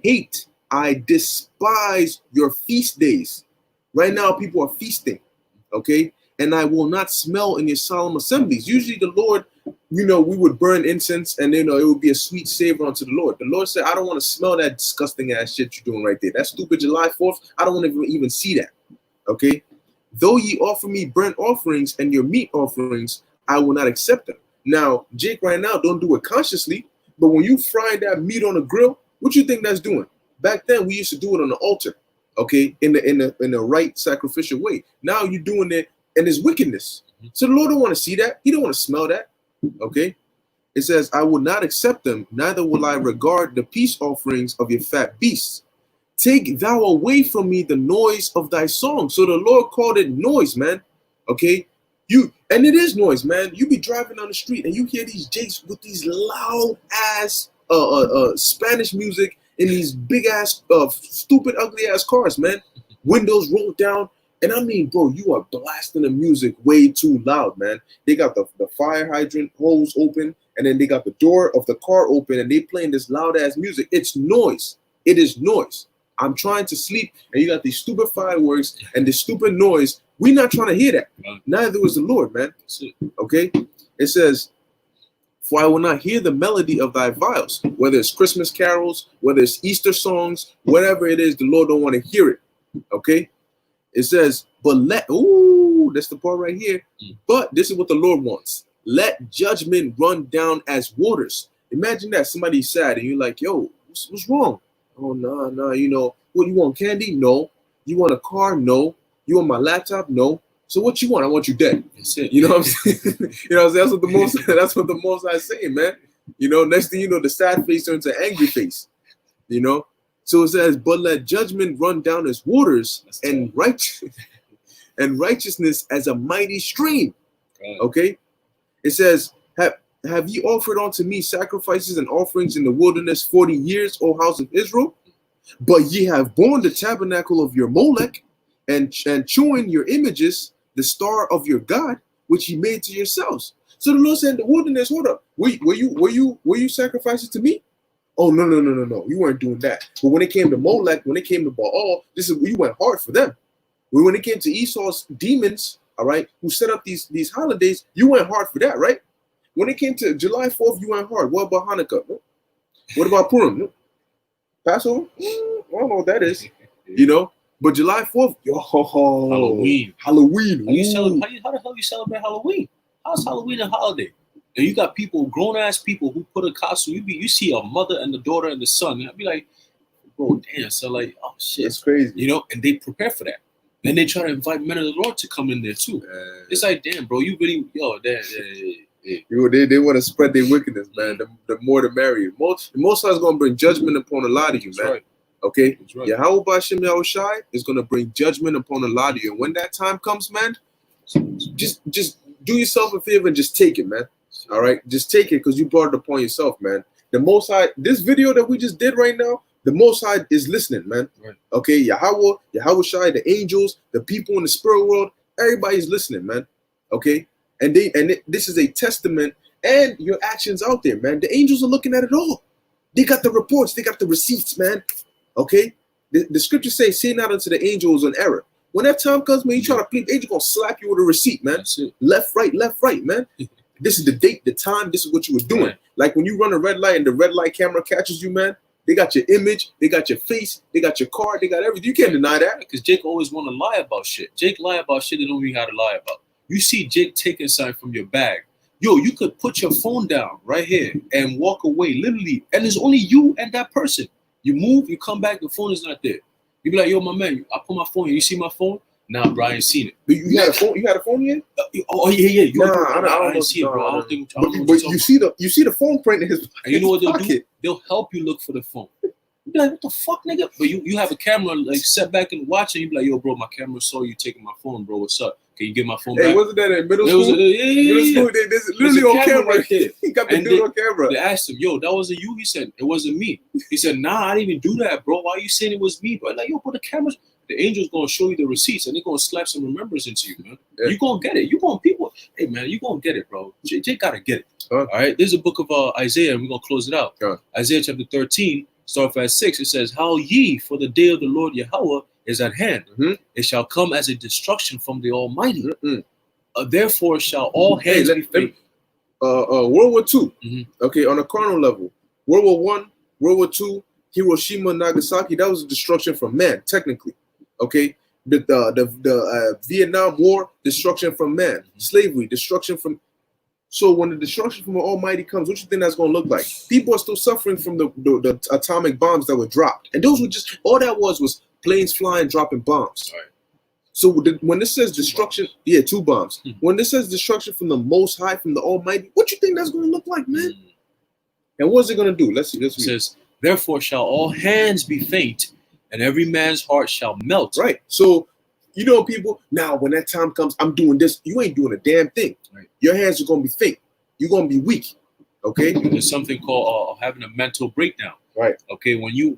[SPEAKER 1] despise your feast days. Right now, people are feasting, okay? And I will not smell in your solemn assemblies. Usually the Lord, we would burn incense and it would be a sweet savor unto the Lord. The Lord said, I don't want to smell that disgusting ass shit you're doing right there. That stupid July 4th, I don't want to even see that, okay? Though ye offer me burnt offerings and your meat offerings, I will not accept them. Now, Jake right now don't do it consciously, but when you fry that meat on the grill, what you think that's doing? Back then, we used to do it on the altar, okay, in the right sacrificial way. Now you're doing it, and it's wickedness. So the Lord don't want to see that. He don't want to smell that, okay? It says, I will not accept them, neither will I regard the peace offerings of your fat beasts. Take thou away from me the noise of thy song. So the Lord called it noise, man, okay? And it is noise, man. You be driving down the street and you hear these jakes with these loud ass Spanish music in these big ass stupid ugly ass cars, man. Windows rolled down, and I mean, bro, you are blasting the music way too loud, man. They got the fire hydrant hose open, and then they got the door of the car open, and they playing this loud ass music. It's noise. It is noise. I'm trying to sleep, and you got these stupid fireworks and this stupid noise. We're not trying to hear that. Neither was the Lord, man. Okay? It says, for I will not hear the melody of thy viols, whether it's Christmas carols, whether it's Easter songs, whatever it is, the Lord don't want to hear it. Okay? It says, but that's the part right here. But this is what the Lord wants. Let judgment run down as waters. Imagine that somebody's sad and you're like, yo, what's wrong? Oh, no, what, you want candy? No. You want a car? No. You want my laptop? No. So what you want? I want you dead. That's it. You know what I'm saying? That's what the most I say, man. Next thing you know, the sad face turns to angry face. So it says, but let judgment run down as waters, and righteousness as a mighty stream. Okay? It says, have ye offered unto me sacrifices and offerings in the wilderness 40 years, O house of Israel? But ye have borne the tabernacle of your Molech, and chewing your images, the star of your God, which ye made to yourselves. So the Lord said in the wilderness, hold up, were you sacrificing to me? Oh, no, you weren't doing that. But when it came to Molech, when it came to Baal, you went hard for them. When it came to Esau's demons, all right, who set up these holidays, you went hard for that, right? When it came to July 4th, you went hard. What about Hanukkah? What about Purim? Passover? I don't know what that is, But July 4th,
[SPEAKER 2] Halloween.
[SPEAKER 1] How
[SPEAKER 2] the hell you celebrate Halloween? How's Halloween a holiday? And you got people, grown ass people, who put a costume. You see a mother and the daughter and the son. And I'd be like, bro, damn. So like, oh shit,
[SPEAKER 1] it's crazy.
[SPEAKER 2] And they prepare for that. And they try to invite men of the Lord to come in there too. It's like, damn, bro, you really,
[SPEAKER 1] They want to spread their wickedness, man. The more the merrier. The Most High is going to bring judgment upon a lot of you, man. Right. Okay? That's right. Yahweh B'Shem Yahushai is going to bring judgment upon a lot of you. And when that time comes, man, just do yourself a favor and just take it, man. All right? Just take it because you brought it upon yourself, man. The Most High, this video that we just did right now, the Most High is listening, man. Right. Okay? Yahushai, the angels, the people in the spirit world, everybody's listening, man. Okay? And this is a testament and your actions out there, man. The angels are looking at it all. They got the reports. They got the receipts, man. Okay? The scriptures say, say not unto the angels an error. When that time comes, man, you try to plead, the angel going to slap you with a receipt, man. Left, right, man. This is the date, the time. This is what you were doing. Right. Like when you run a red light and the red light camera catches you, man, they got your image, they got your face, they got your car, they got everything. You can't deny that.
[SPEAKER 2] Because Jake always want to lie about shit. Jake lie about shit they don't even know how to lie about. You see Jake taking something from your bag. Yo, you could put your phone down right here and walk away, literally. And it's only you and that person. You move, you come back, the phone is not there. You be like, yo, my man, I put my phone here. You see my phone? Nah, bro, I ain't seen it.
[SPEAKER 1] You had a phone? You had a phone yet?
[SPEAKER 2] Oh yeah.
[SPEAKER 1] Nah, I don't know.
[SPEAKER 2] ain't see it, bro. I don't think. I don't know what
[SPEAKER 1] But
[SPEAKER 2] you're
[SPEAKER 1] you
[SPEAKER 2] talking
[SPEAKER 1] see the phone print in his pocket.
[SPEAKER 2] And you know what they'll do? They'll help you look for the phone. You be like, what the fuck, nigga? But you have a camera, like, set back and watch it. You be like, yo, bro, my camera saw you taking my phone, bro. What's up? Can you get my phone back?
[SPEAKER 1] Wasn't that in middle school? Middle school, there's literally on camera
[SPEAKER 2] right there.
[SPEAKER 1] He got the dude on camera.
[SPEAKER 2] They asked him, yo, that wasn't you? He said, it wasn't me. He said, nah, I didn't even do that, bro. Why are you saying it was me, bro? Like, yo, bro, the camera's... The angel's gonna show you the receipts and they're gonna slap some remembrance into you, man. Yeah. You gonna get it. You gonna people. Hey, man, you gonna get it, bro. Jay gotta get it. All right. There's a book of Isaiah, and we're gonna close it out. Isaiah chapter 13, start at 6. It says, "How ye, for the day of the Lord Yahweh is at hand. It shall come as a destruction from the Almighty. Therefore shall all hands be faint."
[SPEAKER 1] World War II. Okay, on a carnal level, World War I, World War II, Hiroshima, Nagasaki. That was a destruction from man, technically. Okay, the Vietnam War, destruction from man. Slavery, destruction from. So when the destruction from the Almighty comes, what you think that's going to look like? People are still suffering from the atomic bombs that were dropped, and those were just all that was planes flying, dropping bombs. Right. So when this says destruction, 2 bombs. When this says destruction from the Most High, from the Almighty, what you think that's going to look like, man? And what's it going to do? Let's see. It
[SPEAKER 2] says, "Therefore shall all hands be faint, and every man's heart shall melt."
[SPEAKER 1] Right. So, you know, people, now when that time comes, I'm doing this. You ain't doing a damn thing. Right. Your hands are going to be faint. You're going to be weak. Okay.
[SPEAKER 2] There's something called having a mental breakdown.
[SPEAKER 1] Right.
[SPEAKER 2] Okay. When you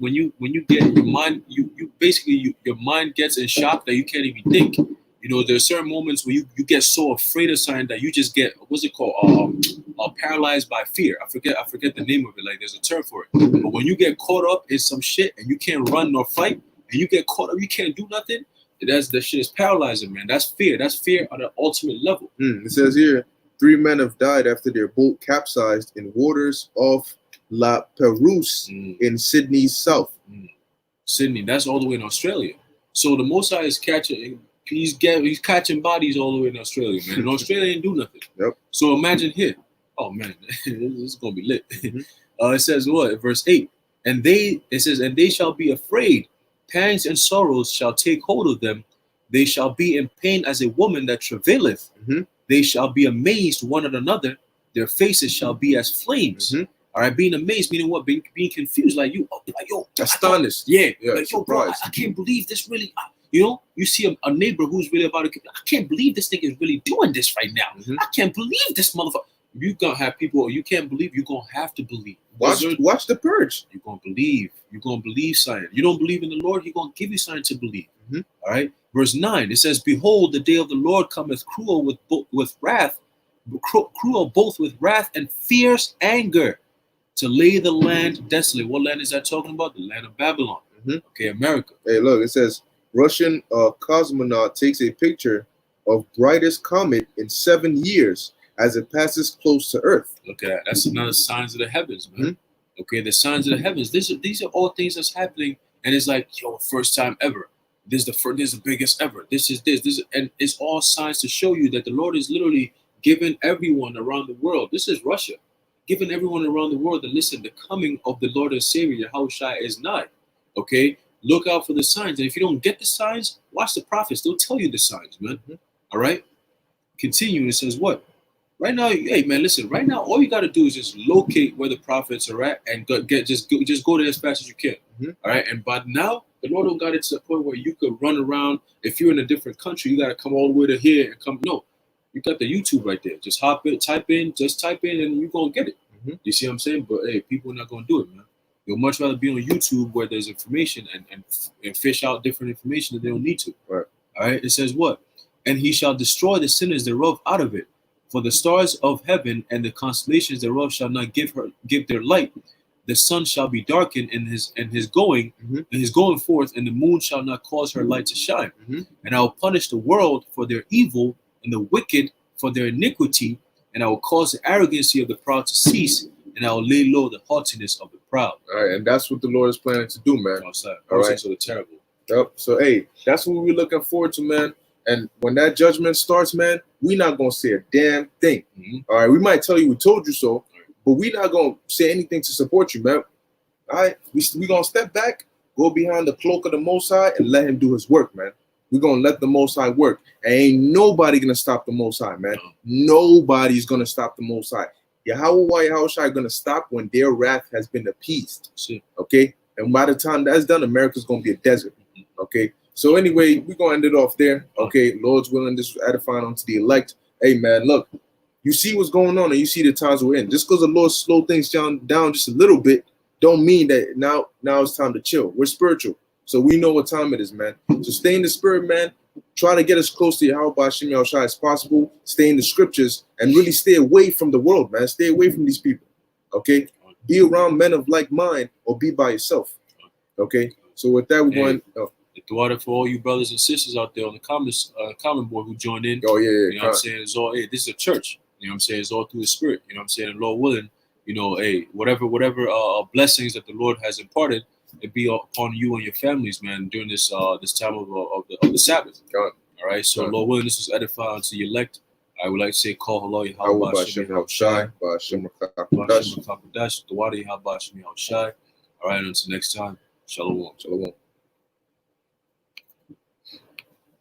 [SPEAKER 2] get your mind, you basically your mind gets in shock that you can't even think. You know, there's certain moments where you get so afraid of something that you just get, what's it called? Paralyzed by fear. I forget the name of it. Like, there's a term for it. But when you get caught up in some shit and you can't run nor fight, and you get caught up, you can't do nothing. That shit is paralyzing, man. That's fear. That's fear on the ultimate level.
[SPEAKER 1] It says here, 3 men have died after their boat capsized in waters off La Perouse in Sydney's south.
[SPEAKER 2] Sydney, that's all the way in Australia. So the Most High is catching. He's catching bodies all the way in Australia, man. And Australia ain't do nothing.
[SPEAKER 1] Yep.
[SPEAKER 2] So imagine here. Oh man, this is gonna be lit. It says what? Verse 8. And they shall be afraid. Pangs and sorrows shall take hold of them. They shall be in pain as a woman that travaileth. They shall be amazed one at another. Their faces shall be as flames. All right, being amazed, meaning what? Being confused, like yo,
[SPEAKER 1] astonished.
[SPEAKER 2] Like, yo, bro, I can't believe this really. You know, you see a neighbor who's really about to. I can't believe this nigga is really doing this right now. I can't believe this motherfucker. You gonna have people. You can't believe. You gonna have to believe.
[SPEAKER 1] Watch the purge.
[SPEAKER 2] You're gonna believe. You're gonna believe something. You don't believe in the Lord. He's gonna give you something to believe. All right. Verse 9. It says, "Behold, the day of the Lord cometh cruel with wrath, cruel both with wrath and fierce anger, to lay the land desolate." What land is that talking about? The land of Babylon. Okay, America.
[SPEAKER 1] Hey, look. It says Russian cosmonaut takes a picture of brightest comet in 7 years as it passes close to Earth.
[SPEAKER 2] Look at that. That's another signs of the heavens, man. Okay, the signs of the heavens. These are all things that's happening, and it's like, yo, first time ever. This is the biggest ever. This is, and it's all signs to show you that the Lord is literally giving everyone around the world. This is Russia, giving everyone around the world that listen, the coming of the Lord and Savior Yahushua is nigh. Okay, look out for the signs, and if you don't get the signs, watch the prophets. They'll tell you the signs, man. All right. Continue. It says what? Right now, hey man, listen. Right now, all you got to do is just locate where the prophets are at and just go there as fast as you can. All right. And by now, the Lord don't got it to the point where you could run around. If you're in a different country, you got to come all the way to here and come. No, you got the YouTube right there. Just type in, and you're gonna get it. You see what I'm saying? But hey, people are not gonna do it, man. You'll much rather be on YouTube where there's information and fish out different information that they don't need to.
[SPEAKER 1] Right.
[SPEAKER 2] All right. It says what? And he shall destroy the sinners thereof out of it. For the stars of heaven and the constellations thereof shall not give their light. The sun shall be darkened in his going forth, and the moon shall not cause her light to shine. And I will punish the world for their evil and the wicked for their iniquity, and I will cause the arrogancy of the proud to cease, and I will lay low the haughtiness of the proud.
[SPEAKER 1] All right, and that's what the Lord is planning to do, man.
[SPEAKER 2] All right. So the terrible.
[SPEAKER 1] Yep. So hey, that's what we're looking forward to, man. And when that judgment starts, man, we're not gonna say a damn thing. All right, we might tell you we told you so, but we're not gonna say anything to support you, man. All right, we gonna step back, go behind the cloak of the Most High, and let Him do His work, man. We're gonna let the Most High work. And ain't nobody gonna stop the Most High, man. Nobody's gonna stop the Most High. Yahweh Yahushua gonna stop when their wrath has been appeased. Okay? And by the time that's done, America's gonna be a desert. Okay. So anyway, we're gonna end it off there. Okay, Lord's willing, this was edifying unto the elect. Hey man, look, you see what's going on and you see the times we're in. Just because the Lord slow things down just a little bit, don't mean that now it's time to chill. We're spiritual. So we know what time it is, man. So stay in the spirit, man. Try to get as close to Yahweh Hashem Yahushua as possible. Stay in the scriptures and really stay away from the world, man. Stay away from these people. Okay? Be around men of like mind or be by yourself. Okay? So with that, we're going.
[SPEAKER 2] The water for all you brothers and sisters out there on the common board who joined in.
[SPEAKER 1] Oh, yeah.
[SPEAKER 2] You know what I'm saying? It's all, hey, this is a church. You know what I'm saying? It's all through the spirit. You know what I'm saying? And Lord willing, you know, hey, whatever blessings that the Lord has imparted, it be upon you and your families, man, during this time of the Sabbath.
[SPEAKER 1] God.
[SPEAKER 2] All right. So Lord willing, this was edifying to the elect. I would like to say, call hello,
[SPEAKER 1] Yahweh Hashem Yahushai, Hashem Kakudash,
[SPEAKER 2] the water Yahweh Hashem Yahushai. All right. Until next time. Shalom.
[SPEAKER 1] Shalom.